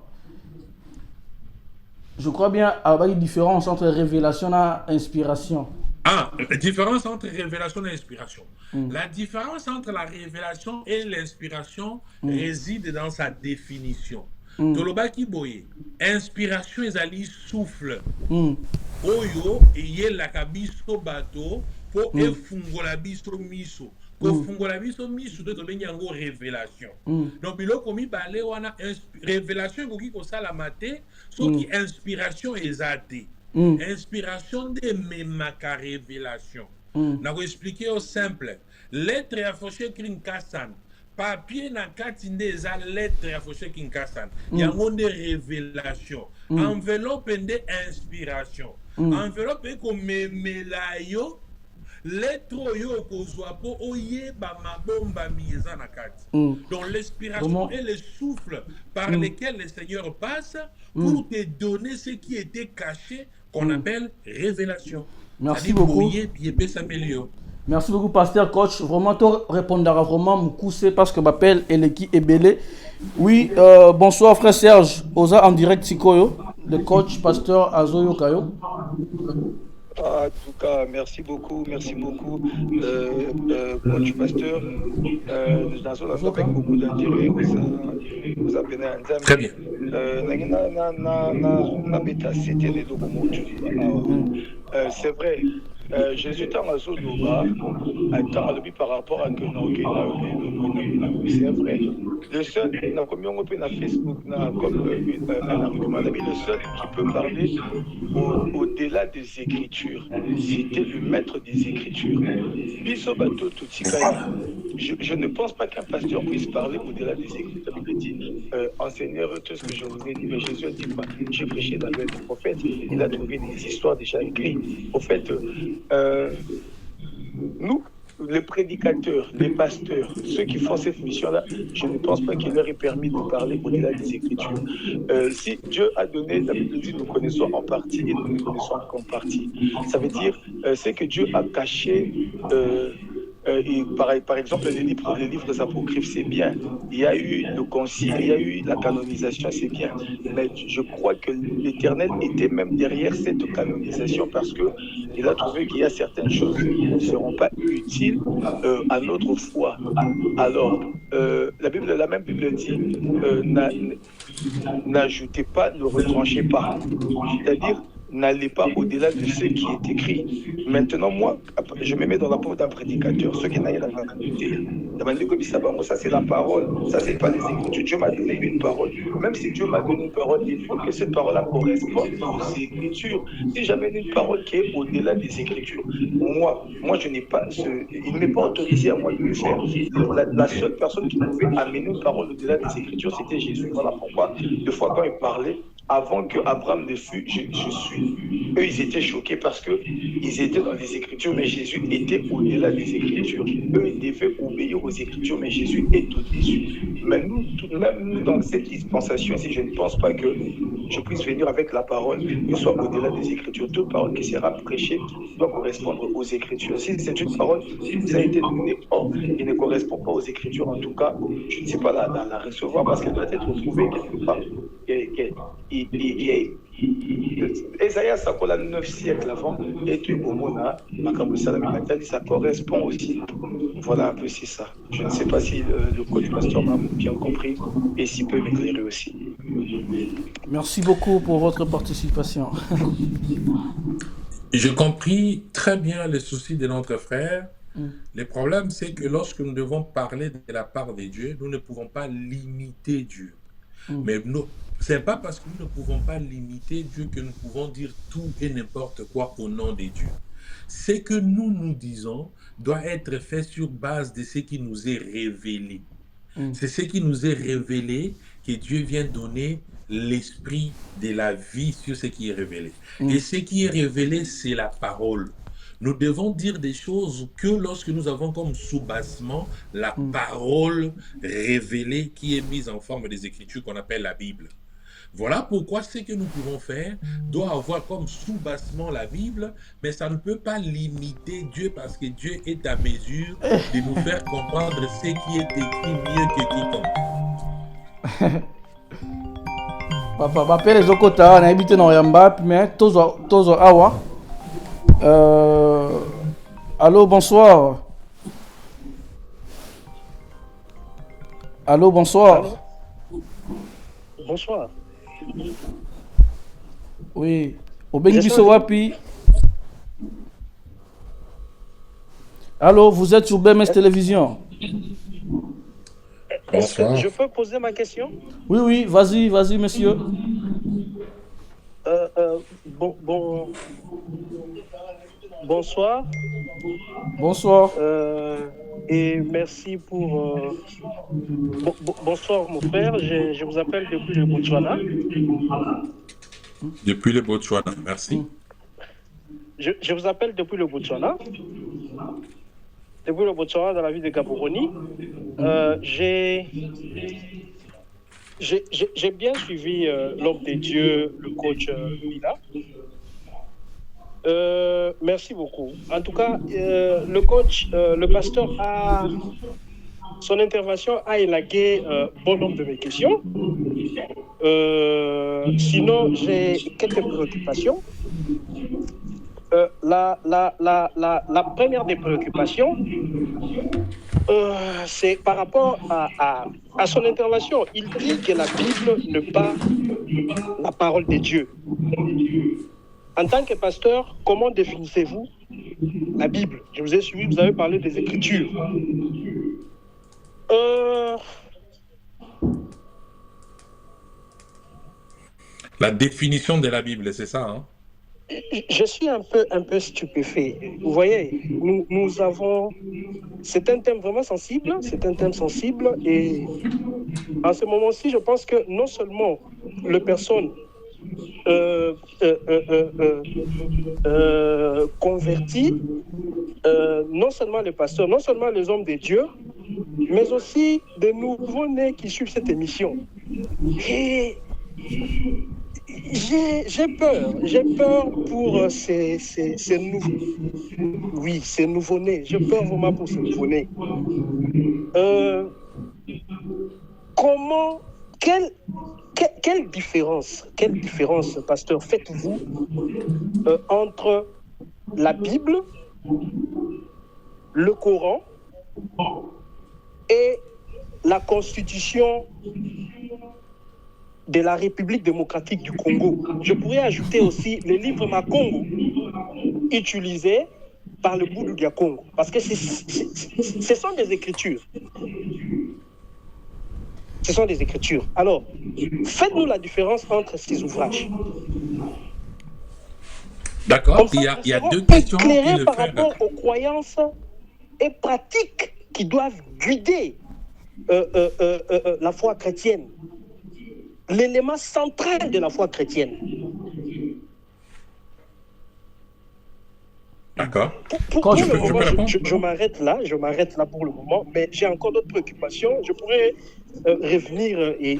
Je crois bien avoir une différence entre révélation et inspiration. Ah, la différence entre révélation et inspiration. La différence entre la révélation et l'inspiration réside dans sa définition. Tolobaki boye, inspiration ezali souffle. Oyo eye la kabiso bato po efungola biso miso. Po fungola biso miso to bengi yango révélation. Donc biloko mi balé wana révélation koki ko sala maté, soki inspiration ezate. Inspiration de memaka révélation. Na ko expliquer au simple. Lettre ya foshe krinkasan. Papier na katinde za lettre ya foshe kinkasan. Yango de révélation. Enveloppe de inspiration. Enveloppe ko memela yo. Lettre yo ko zwa po oye ba mabomba mieza na kati. Donc l'inspiration est le souffle par lequel le Seigneur passe pour te donner ce qui était caché qu'on appelle révélation. Merci beaucoup. Merci beaucoup, pasteur, coach. Vraiment, tu répondras vraiment me parce que m'appelle Eleki Ebele. Oui, bonsoir, frère Serge. Oza en direct, Sikoyo, le coach, pasteur Azoyo Kayo. En tout cas, merci beaucoup, coach pasteur. Nous avons avec beaucoup d'intérêt. Vous avez un très bien. C'est vrai. Jésus t'a par rapport à que c'est vrai. Le seul, Facebook, le seul qui peut parler au-delà des Écritures, c'était le maître des Écritures. Je ne pense pas qu'un pasteur puisse parler au-delà des Écritures. Il dit, enseigneur, tout ce que je vous ai dit, mais Jésus a dit quoi? J'ai prêché dans le prophète. Il a trouvé des histoires déjà écrites. Au fait, nous, les prédicateurs, les pasteurs, ceux qui font cette mission-là, je ne pense pas qu'il leur ait permis de parler au-delà des Écritures. Si Dieu a donné, la Bible dit, nous connaissons en partie et nous ne connaissons qu'en partie. Ça veut dire, c'est que Dieu a caché... et par exemple, les livres apocryphes, c'est bien. Il y a eu le concile, il y a eu la canonisation, c'est bien. Mais je crois que l'Éternel était même derrière cette canonisation parce qu'il a trouvé qu'il y a certaines choses qui ne seront pas utiles à notre foi. Alors, la même Bible dit, n'ajoutez pas, ne retranchez pas. C'est-à-dire, n'allez pas au-delà de ce qui est écrit. Maintenant, moi, je me mets dans la peau d'un prédicateur. Ceux qui n'aillent la ça c'est la parole, ça c'est pas les Écritures. Dieu m'a donné une parole. Même si Dieu m'a donné une parole, il faut que cette parole-là corresponde aux Écritures. Si j'avais une parole qui est au-delà des Écritures, moi je n'ai pas, il ne m'est pas autorisé à moi de le faire. La seule personne qui pouvait amener une parole au-delà des Écritures, c'était Jésus. Voilà pourquoi, des fois quand il parlait, avant que Abraham ne fût, je suis. Eux, ils étaient choqués parce qu'ils étaient dans les Écritures, mais Jésus était au-delà des Écritures. Eux, ils devaient obéir aux Écritures, mais Jésus est au-dessus. Mais même nous, dans cette dispensation, si je ne pense pas que je puisse venir avec la parole qui soit au-delà des Écritures. Toute parole qui sera prêchée doit correspondre aux Écritures. Si c'est une parole qui vous a été donnée hors et ne correspond pas aux Écritures, en tout cas, je ne sais pas la recevoir parce qu'elle doit être trouvée quelque part. Esaïa Sakola 9 siècles avant était au Mona, ça correspond aussi. Voilà un peu c'est ça. Je ne sais pas si le coach pasteur m'a bien compris et s'il peut m'éclairer aussi. Merci beaucoup pour votre participation. J'ai compris très bien les soucis de notre frère. Le problème, c'est que lorsque nous devons parler de la part de Dieu, nous ne pouvons pas limiter Dieu. Mais ce n'est pas parce que nous ne pouvons pas limiter Dieu que nous pouvons dire tout et n'importe quoi au nom de Dieu. Ce que nous disons doit être fait sur base de ce qui nous est révélé. C'est ce qui nous est révélé, que Dieu vient donner l'esprit de la vie sur ce qui est révélé. Et ce qui est révélé, c'est la parole. Nous devons dire des choses que lorsque nous avons comme soubassement la parole révélée qui est mise en forme des Écritures qu'on appelle la Bible. Voilà pourquoi ce que nous pouvons faire doit avoir comme soubassement la Bible, mais ça ne peut pas limiter Dieu parce que Dieu est à mesure de nous faire comprendre ce qui est écrit mieux que quiconque. Papa, les okota, on a habité dans Yamba, mais tozo awa. Allô, bonsoir. Allô, bonsoir. Allô? Bonsoir. Oui. Obengi biso wapi. Allô, vous êtes sur BMS Télévision. Est-ce que je peux poser ma question? Oui, vas-y, monsieur. Bonsoir. Bonsoir. Et merci pour... bonsoir mon frère, je vous appelle depuis le Botswana. Depuis le Botswana, merci. Je vous appelle depuis le Botswana. Depuis le Botswana, dans la ville de Gaborone. J'ai bien suivi l'homme de Dieu, le coach Mila. Merci beaucoup. En tout cas, le coach, le pasteur son intervention a élagué bon nombre de mes questions. Sinon, j'ai quelques préoccupations. La première des préoccupations, c'est par rapport à son intervention. Il dit que la Bible n'est pas la parole de Dieu. En tant que pasteur, comment définissez-vous la Bible? Je vous ai suivi, vous avez parlé des Écritures. La définition de la Bible, c'est ça, hein? Je suis un peu stupéfait. Vous voyez, nous avons... C'est un thème vraiment sensible, et en ce moment-ci, je pense que non seulement les personnes convertis, non seulement les pasteurs, non seulement les hommes de Dieu, mais aussi des nouveaux-nés qui suivent cette émission. Et j'ai peur pour ces nouveaux-nés. J'ai peur vraiment pour ces nouveaux-nés. Quelle différence, pasteur, faites-vous entre la Bible, le Coran et la Constitution de la République démocratique du Congo? Je pourrais ajouter aussi le livre Makongo utilisé par le Boudou du Congo, parce que ce sont des écritures. Ce sont des écritures. Alors, faites-nous la différence entre ces ouvrages. D'accord, il y a deux questions. Éclairés par rapport aux croyances et pratiques qui doivent guider la foi chrétienne. L'élément central de la foi chrétienne. D'accord. Pour le moment, je m'arrête là pour le moment, mais j'ai encore d'autres préoccupations. Je pourrais revenir et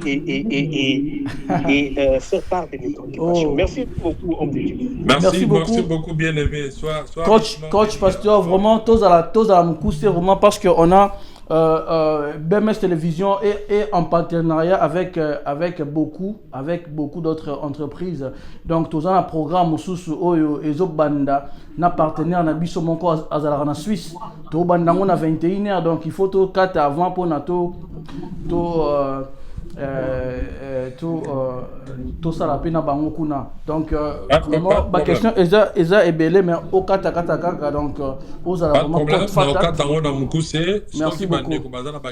faire part de mes préoccupations. Merci beaucoup, homme de Dieu. Merci beaucoup, bien aimé. Coach pasteur, vraiment, tous à la Moukou, c'est vraiment parce qu'on a BMS Télévision est en partenariat avec beaucoup d'autres entreprises. Donc tous un programme sous Oyo et Zobanda na partenaire na biso moko azala na Suisse. To banda on a 21h, donc il faut to 4 avant pour na to ça la peine à bango kuna. Donc vraiment ma question eza ebele mais au kata donc aux ala vraiment porte fata. Merci beaucoup.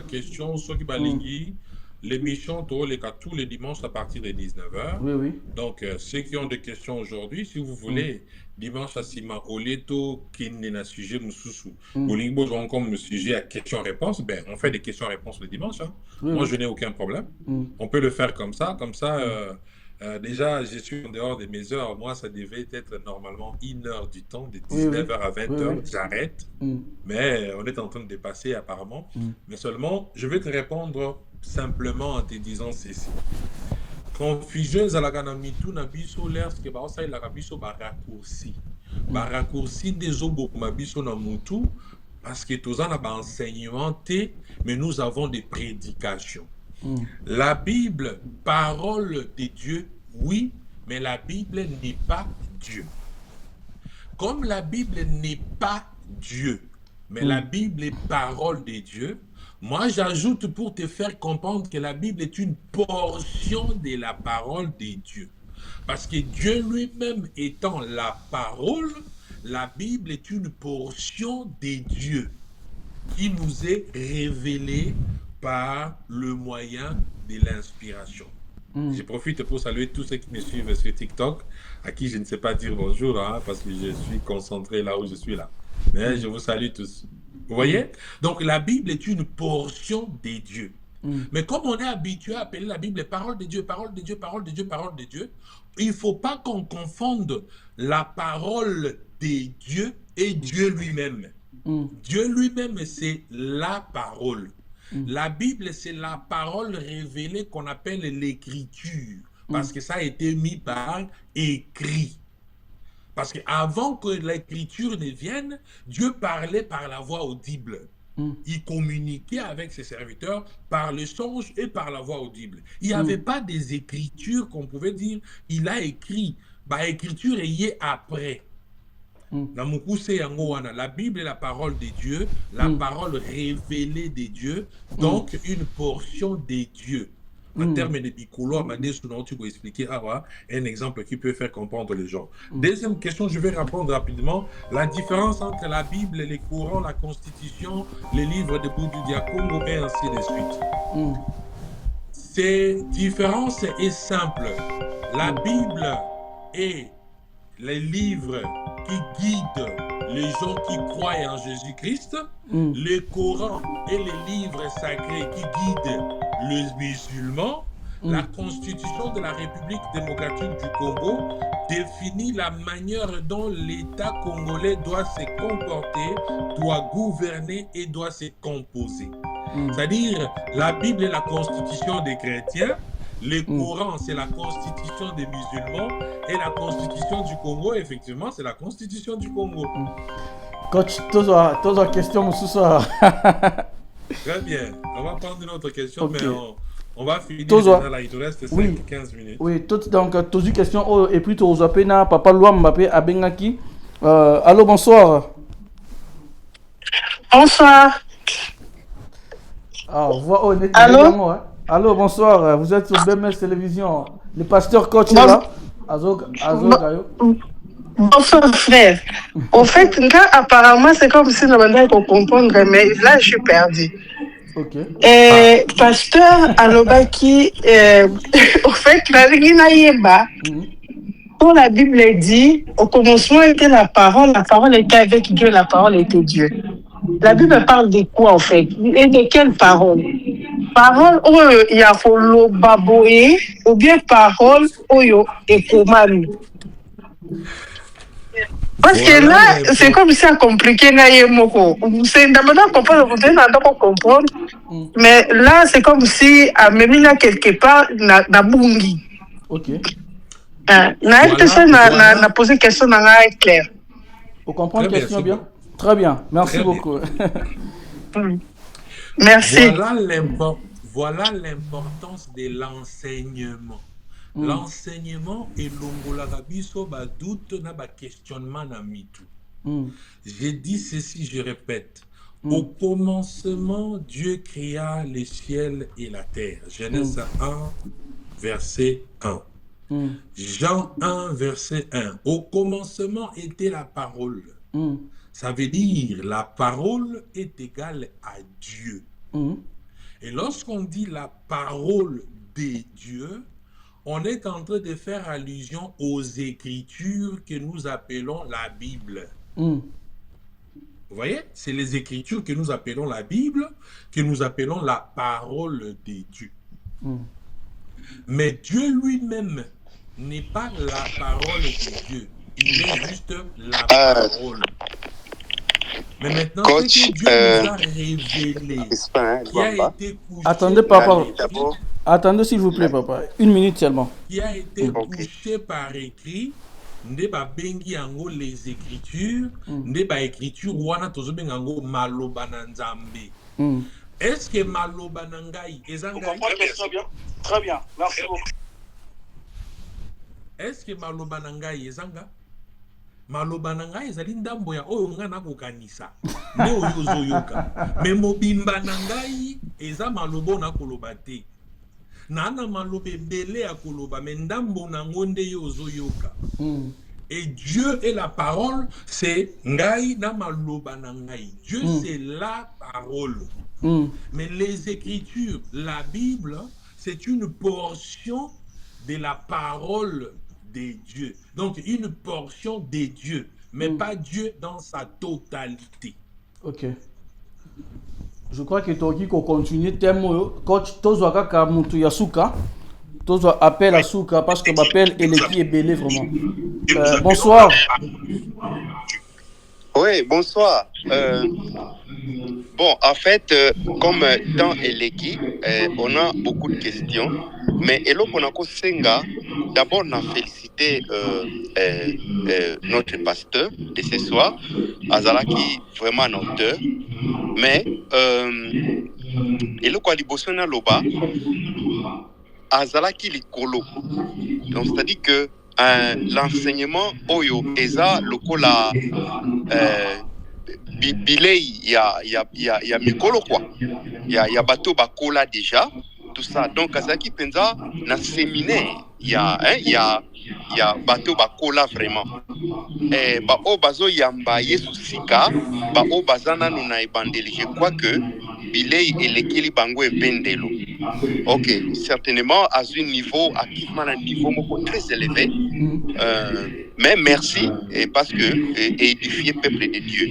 Question ceux qui balingi l'émission Tooleka tous les dimanches à partir de 19h. Oui, oui. Donc, ceux qui ont des questions aujourd'hui, si vous voulez, dimanche à Sima, Oleto, Kinena, sujet, Moussousou, Bolingbo, comme sujet à questions-réponses, ben, on fait des questions-réponses le dimanche. Hein. Oui, Moi, oui. je n'ai aucun problème. On peut le faire comme ça. Déjà, je suis en dehors de mes heures. Moi, ça devait être normalement 1 heure du temps, de 19h à 20h. J'arrête. Mais on est en train de dépasser apparemment. Mais seulement, je vais te répondre simplement en te disant ceci. Confusion ezalaka mitu na biso lorsque baosalelaka biso baraccourci. Baraccourci des obokuma biso na mutu parce que toza na enseignement te, mais nous avons des prédications. La Bible, parole de Dieu, oui, mais la Bible n'est pas Dieu. Comme la Bible n'est pas Dieu, mais la Bible est parole de Dieu, moi j'ajoute pour te faire comprendre que la Bible est une portion de la parole de Dieu. Parce que Dieu lui-même étant la parole, la Bible est une portion de Dieu qui nous est révélée par le moyen de l'inspiration. Je profite pour saluer tous ceux qui me suivent sur TikTok, à qui je ne sais pas dire bonjour, hein, parce que je suis concentré là où je suis là. Mais je vous salue tous. Vous voyez? Donc la Bible est une portion de Dieu. Mais comme on est habitué à appeler la Bible parole de Dieu, parole de Dieu, parole de Dieu, parole de Dieu, il ne faut pas qu'on confonde la parole de Dieu et Dieu lui-même. Dieu lui-même, c'est la parole. La Bible, c'est la parole révélée qu'on appelle l'écriture, parce que ça a été mis par écrit. Parce qu'avant que l'écriture ne vienne, Dieu parlait par la voix audible. Il communiquait avec ses serviteurs par le songe et par la voix audible. Il n'y avait pas des écritures qu'on pouvait dire, il a écrit. Bah, écriture est après. La Bible est la parole de Dieu, la parole révélée de Dieu, donc une portion de Dieu. En termes de Bicolo, tu peux expliquer un exemple qui peut faire comprendre les gens. Deuxième question, je vais répondre rapidement. La différence entre la Bible, les courants, la Constitution, les livres de Boudou Diakongo et ainsi de suite. Cette différence est simple. La Bible est les livres qui guident les gens qui croient en Jésus-Christ, les Corans et les livres sacrés qui guident les musulmans, la Constitution de la République démocratique du Congo définit la manière dont l'État congolais doit se comporter, doit gouverner et doit se composer. C'est-à-dire, la Bible est la Constitution des chrétiens, le Coran, c'est la constitution des musulmans, et la constitution du Congo, effectivement, c'est la constitution du Congo. Coach, toute question, ce soir. Très bien. On va prendre une autre question, mais on va finir là. Il te reste 5-15 minutes. Oui, donc, toute question, et puis, tu as appelé Papa Louam Mbappé à Bengaki. Allô, bonsoir. Bonsoir. Allô? Allô, bonsoir, vous êtes sur BMS Télévision. Le pasteur coach est là. Bonsoir frère. En fait, apparemment, c'est comme si on avait qu'on comprendre, mais là, je suis perdu. Pasteur Alobaki, en fait, pour la Bible dit, au commencement était la parole était avec Dieu, la parole était Dieu. La Bible parle de quoi en fait? Et de quelle parole? Parole oyo ya koloba boye ou bien parole oyo ekomami? Parce que là, c'est comme si on compliqué naïmoko. C'est d'abord comprendre, mais là, c'est comme si à même quelque part na bungi. Na posé question na clair. Vous comprenez la question bien? Très bien, merci beaucoup. Merci. Voilà l'importance de l'enseignement. L'enseignement est l'ongolagabiso ba doute na ba questionnement na mitu. J'ai dit ceci, je répète. Au commencement, Dieu créa les ciels et la terre. Genèse 1, verset 1. Jean 1, verset 1. Au commencement était la parole. Ça veut dire la parole est égale à Dieu. Et lorsqu'on dit la parole de Dieu, on est en train de faire allusion aux Écritures que nous appelons la Bible. Vous voyez, c'est les Écritures que nous appelons la Bible, que nous appelons la parole de Dieu. Mais Dieu lui-même n'est pas la parole de Dieu. Il est juste la parole. Mais maintenant, Coach, ce que Dieu nous a révélé, qui a été couché... Attendez, papa. Attendez, s'il vous plaît, papa. 1 minute seulement. Qui a été couché par écrit, nde ba bengi yango les Écritures, nde ba écriture wana tozobenga yango maloba na Nzambe. Est-ce que maloba na ngai eza ngai? Très bien, merci beaucoup. Est-ce que maloba na ngai eza nga? Maloba na ngai ezali ndambo ya oyo nga nakokanisa nde oyo ozoyoka. Me mobimba na ngai eza maloba na koloba te. Nana maloba ebele ya koloba me ndambo nango nde yo ozoyoka. Et Dieu est la parole, c'est ngai na maloba na ngai. Dieu c'est la parole. Mais les Écritures, la Bible, c'est une portion de la parole de Dieu. Donc une portion de Dieu, mais pas Dieu dans sa totalité. Ok. Je crois que Toki ko continue temo coach tozo kaka mutu ya suka. Tozo appel à suka parce que m'appelle Eleki est belé vraiment. Bonsoir. Oui, bonsoir. Bon, en fait, comme dans Eleki, on a beaucoup de questions. Mais Elo Konako Senga, d'abord, on a félicité notre pasteur de ce soir, Azala, qui est vraiment un auteur. Mais Elo Kwalibosona Loba, Azala qui est colo. Donc, c'est-à-dire que l'enseignement, Oyo, Eza, Lokola, Bilei, il y a Mikolo, quoi. Il y a Bateau Bakola déjà. Tout ça. Donc, Kazaki Penza, na séminaire, il y a bateau bakola vraiment. Ba o bazo yamba yesu sika, ba o bazana nuna ebandeli. Je crois que bilei elekeli bango ebendelo. Ok, certainement à un niveau, activement à un niveau très élevé. Mais merci parce que édifier peuple de Dieu.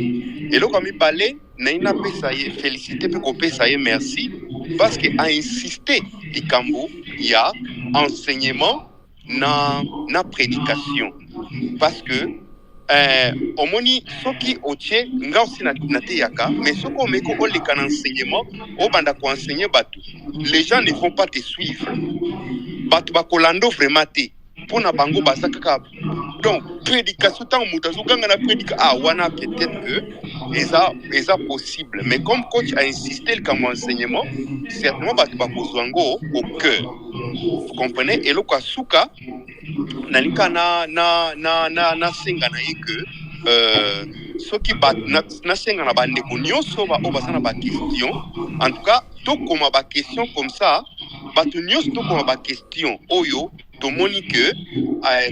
Et là, comme il parlait, naina pesaye félicité pour pesaye merci parce que a insisté du Cambo, il y a enseignement na prédication parce que omoni soki otie nga aussi na teyaka mais soko meko o le kan enseignement o banda ko enseigner batu les gens ne vont pas te suivre batu bakolando vraiment te pona bango basaka donc prédication tant mutazo ganga na prédica wana peut-être que eza possible mais comme coach a insisté le comme enseignement certainement batu bakozwango au cœur vous comprenez et le kwa suka nalika na senga na que soki na senga na bande ko nyonso ba obasana ba question en tout cas to koma ba question comme ça batu nyonso to koma ba question oyo to moni que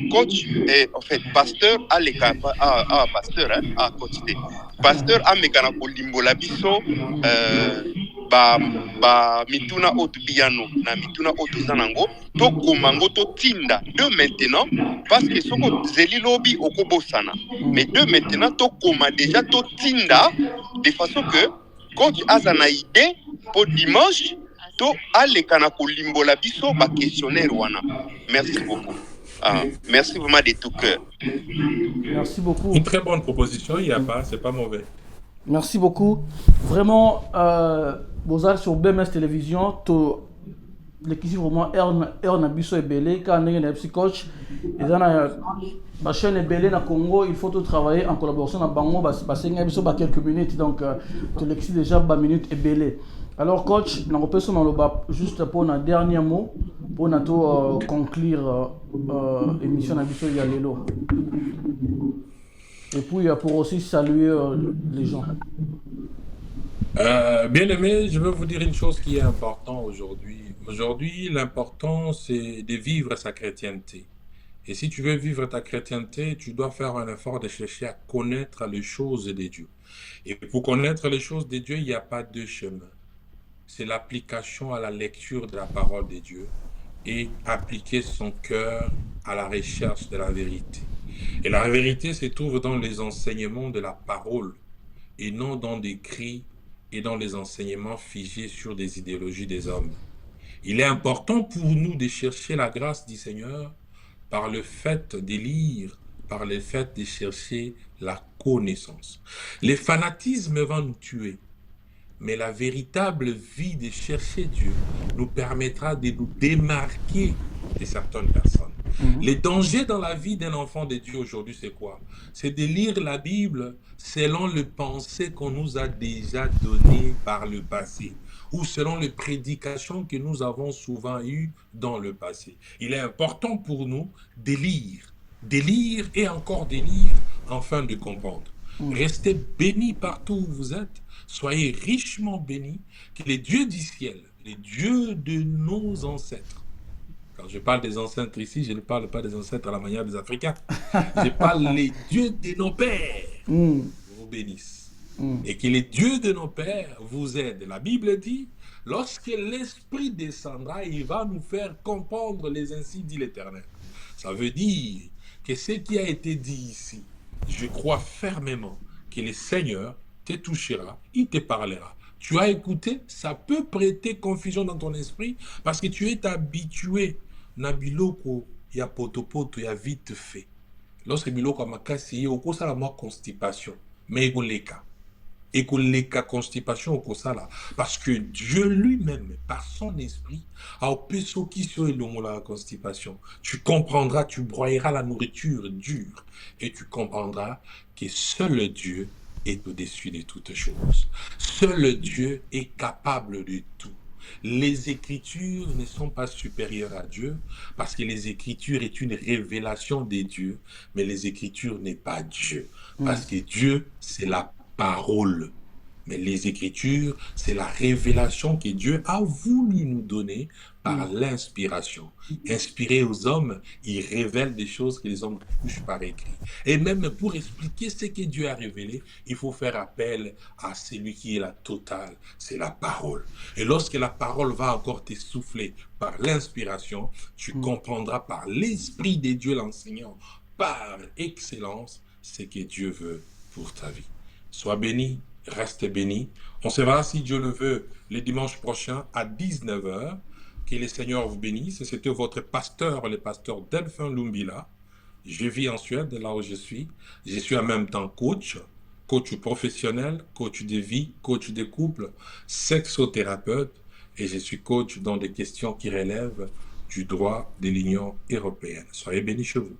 coach en fait pasteur aleka pasteur à côté pasteur amekana ko limbola biso ba mituna otu piano na mituna otu zanango to komango to tinda de maintenant parce que soko zeli lobi okobosana mais de maintenant to koma déjà to tinda de façon que coach azana idée pour dimanche to alekana ko limbola biso ba questionnaire wana. Merci beaucoup. Merci vraiment de tout cœur. Merci beaucoup. Une très bonne proposition, il n'y a pas, c'est pas mauvais. Merci beaucoup. Vraiment, Bozal sur BMS Télévision, l'équipe vraiment Erna Bisso et Belé, quand on est un psychoche, et dans la chaîne Belé na Congo, il faut tout travailler en collaboration avec Bango, parce que quelques minutes, donc l'équipe déjà 20 minutes et Belé. Alors coach, on peut se juste pour un dernier mot, pour conclure l'émission de Bisso Yalelo. Et puis pour aussi saluer les gens. Bien aimé, je veux vous dire une chose qui est importante aujourd'hui. Aujourd'hui, l'important, c'est de vivre sa chrétienté. Et si tu veux vivre ta chrétienté, tu dois faire un effort de chercher à connaître les choses de Dieu. Et pour connaître les choses de Dieu, il n'y a pas deux chemins. c'est l'application à la lecture de la parole de Dieu et appliquer son cœur à la recherche de la vérité. Et la vérité se trouve dans les enseignements de la parole et non dans des cris et dans les enseignements figés sur des idéologies des hommes. Il est important pour nous de chercher la grâce du Seigneur par le fait de lire, par le fait de chercher la connaissance. Le fanatisme va nous tuer, mais la véritable vie de chercher Dieu nous permettra de nous démarquer de certaines personnes. Les dangers dans la vie d'un enfant de Dieu aujourd'hui, c'est quoi? C'est de lire la Bible selon les pensées qu'on nous a déjà données par le passé ou selon les prédications que nous avons souvent eues dans le passé. Il est important pour nous de lire et encore de lire afin de comprendre. Restez bénis partout où vous êtes, soyez richement bénis, que les dieux du ciel, les dieux de nos ancêtres, quand je parle des ancêtres ici, je ne parle pas des ancêtres à la manière des Africains. Je parle les dieux de nos pères vous bénissent. Et que les dieux de nos pères vous aident. La Bible dit, lorsque l'Esprit descendra, il va nous faire comprendre les ainsi dit l'Éternel. Ça veut dire que ce qui a été dit ici, je crois fermement que le Seigneur te touchera, il te parlera. Tu as écouté, ça peut prêter confusion dans ton esprit parce que tu es habitué na biloko ya potopoto ya vite fait. Lorsque biloko makasi ye okosala mwa constipation, mais ekoleka constipation okosala parce que Dieu lui-même par son esprit a opeso kiso elongola la constipation. Tu comprendras, tu broyeras la nourriture dure et tu comprendras que seul Dieu est au-dessus de toutes choses. Seul Dieu est capable de tout. Les Écritures ne sont pas supérieures à Dieu parce que les Écritures est une révélation de Dieu, mais les Écritures n'est pas Dieu parce que Dieu, c'est la parole. Mais les Écritures, c'est la révélation que Dieu a voulu nous donner par l'inspiration. Inspiré aux hommes, il révèle des choses que les hommes couchent par écrit. Et même pour expliquer ce que Dieu a révélé, il faut faire appel à celui qui est la totale, c'est la parole. Et lorsque la parole va encore te souffler par l'inspiration, tu comprendras par l'Esprit de Dieu l'enseignant, par excellence, ce que Dieu veut pour ta vie. Sois béni. Reste béni. On se verra si Dieu le veut le dimanche prochain à 19h. Que le Seigneur vous bénisse. C'était votre pasteur, le pasteur Delphin Lumbila. Je vis en Suède, là où je suis. Je suis en même temps coach professionnel, coach de vie, coach de couple, sexothérapeute et je suis coach dans des questions qui relèvent du droit de l'Union européenne. Soyez bénis chez vous.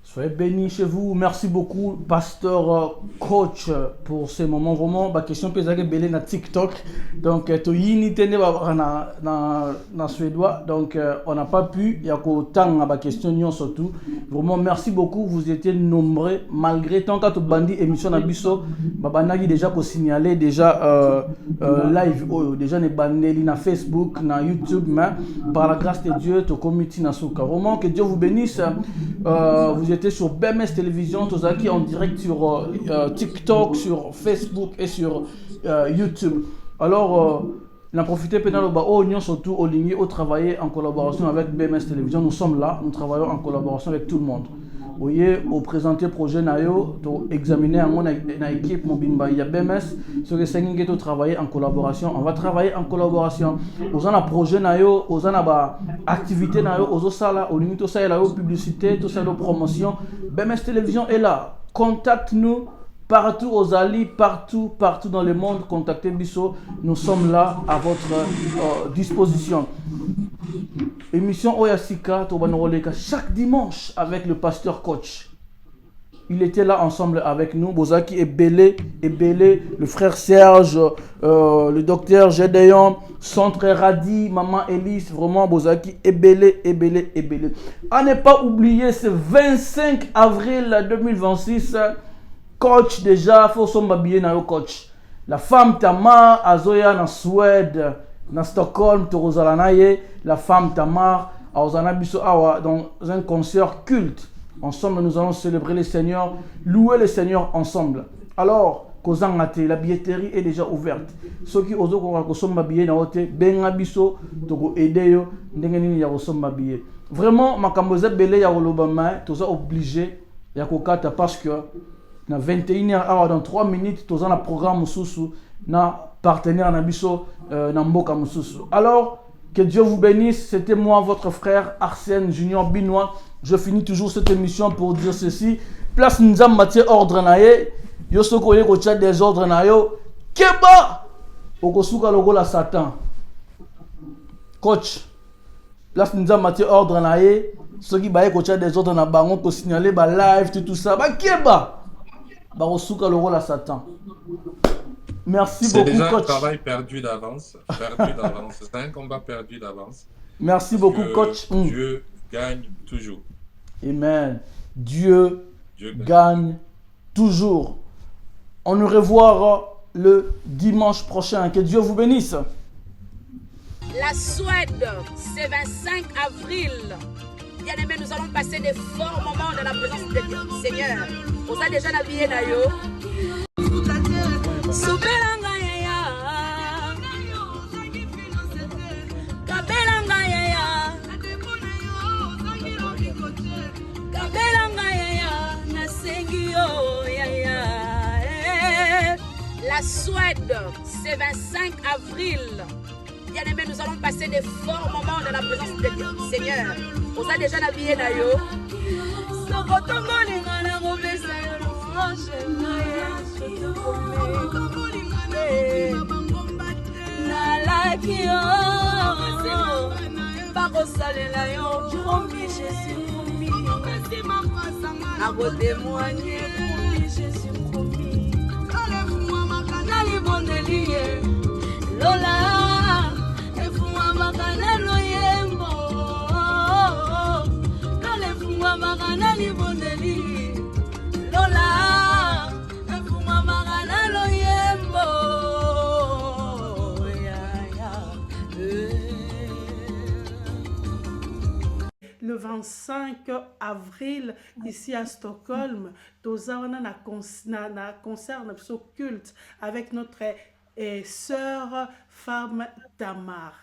Soyez bénis chez vous. Merci beaucoup, pasteur coach, pour ces moments. Vraiment, ma question peut être belé na TikTok. Donc, tu yini tene na suédois. Donc, on n'a pas pu. Il y a qu'au temps ma question surtout. Vraiment, merci beaucoup. Vous étiez nombreux malgré tant que tu bandit émission na biso. Babanagi déjà pour signaler déjà live. Déjà les bandeli na Facebook, na YouTube, mais par la grâce de Dieu, tu comité na souka. Vraiment que Dieu vous bénisse. Vous êtes sur BMS Télévision, tous qui en direct sur TikTok, sur Facebook et sur YouTube. Alors, on a profité pendant surtout au ligne, au travailler en collaboration avec BMS Télévision. Nous sommes là, nous travaillons en collaboration avec tout le monde. Vous voyez, au présenter le projet Nayo, pour examiner mon équipe, mon bimba, il y a BMS, ce que c'est que travailler en collaboration. On va travailler en collaboration. Aux en a projet Nayo, aux en a activité Nayo, aux sala, au limite tout ça, il y a publicité, tout ça, la promotion. BMS Télévision est là. Contacte-nous partout aux alliés, partout dans le monde. Contactez Bisso. Nous sommes là à votre disposition. Émission Oyasika Tobanoroleka chaque dimanche avec le pasteur coach. Il était là ensemble avec nous. Bozaki et Belé, le frère Serge, le docteur Gédéon, Centre Radi, Maman Elise, vraiment Bozaki et Belé. À ne pas oublier, ce 25 avril 2026, coach déjà, faut s'embabiller dans le coach. La femme Tamar, Azoya, en Suède. Dans Stockholm, la femme Tamar, dans un concert culte. Ensemble, nous allons célébrer le Seigneur, louer le Seigneur ensemble. Alors, la billetterie est déjà ouverte. Ceux qui osent consommer billet na hote benga biso toko aider yo ndenge nini ya consommer billet. Vraiment makamboza belé ya olobama toza obligé ya kokata parce que na 21h dans 3 minutes toza na programme mususu na partenaire na biso na mboka mususu. Alors que Dieu vous bénisse, c'était moi votre frère Arsène Junior Binois. Je finis toujours cette émission pour dire ceci. Place Nzam Mathieu ordre na ye. Yo soko ye ko tcha des ordres na yo. Keba okosuka logo la Satan. Coach. Place Nzam Mathieu ordre na ye. Ceux qui ba ye ko tcha des ordres na bango ko signaler ba live tout ça. Ba keba. Ba osuka logo la Satan. Merci beaucoup, coach. C'est déjà un travail perdu d'avance. Perdu d'avance. C'est un combat perdu d'avance. Merci beaucoup, coach. Dieu gagne toujours. Amen. Dieu gagne toujours. On nous revoira le dimanche prochain. Que Dieu vous bénisse. La Suède, c'est 25 avril. Bien aimé, nous allons passer des forts moments dans la présence de Dieu. Seigneur, on a déjà navigué d'ailleurs. Soubelanga yaya Kabelanga yaya Kabelanga yaya Nasengi yo yaya. La Suède, c'est 25 avril. Bien aimé, nous allons passer des forts moments dans la présence de Dieu. Seigneur, on a déjà navigué d'ailleurs. Nalaki yo bakosalela yo promis Jésus promis nakotémoigner promis Jésus promis nalibondeli ye lola efungwamaka na loyembo nalefungwamaka na libondeli lola efungwamaka na loyembo. Le 25 avril, ici à Stockholm, nous avons un concert culte avec notre sœur femme Tamar.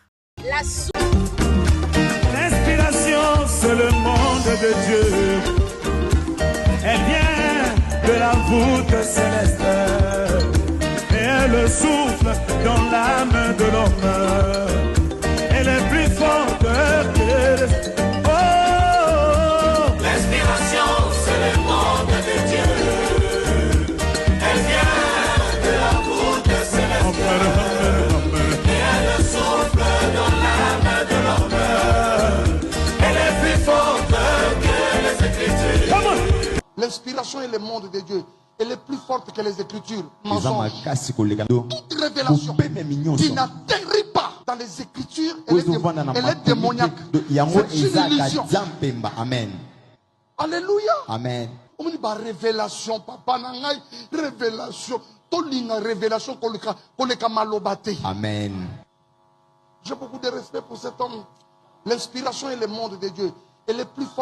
L'inspiration, c'est le monde de Dieu. Elle vient de la voûte céleste et elle souffle dans l'âme de l'homme. Elle est plus forte que l'inspiration est le monde de Dieu. Elle est plus forte que les Écritures. Mensonge. Toute révélation qui n'atterrit pas dans les Écritures, elle est démoniaque. C'est une illusion. Amen. Alléluia. Amen. On dit révélation, papa nangai, révélation. Tolinga révélation koleka malobate. Amen. J'ai beaucoup de respect pour cet homme. L'inspiration est le monde de Dieu. Elle est plus forte.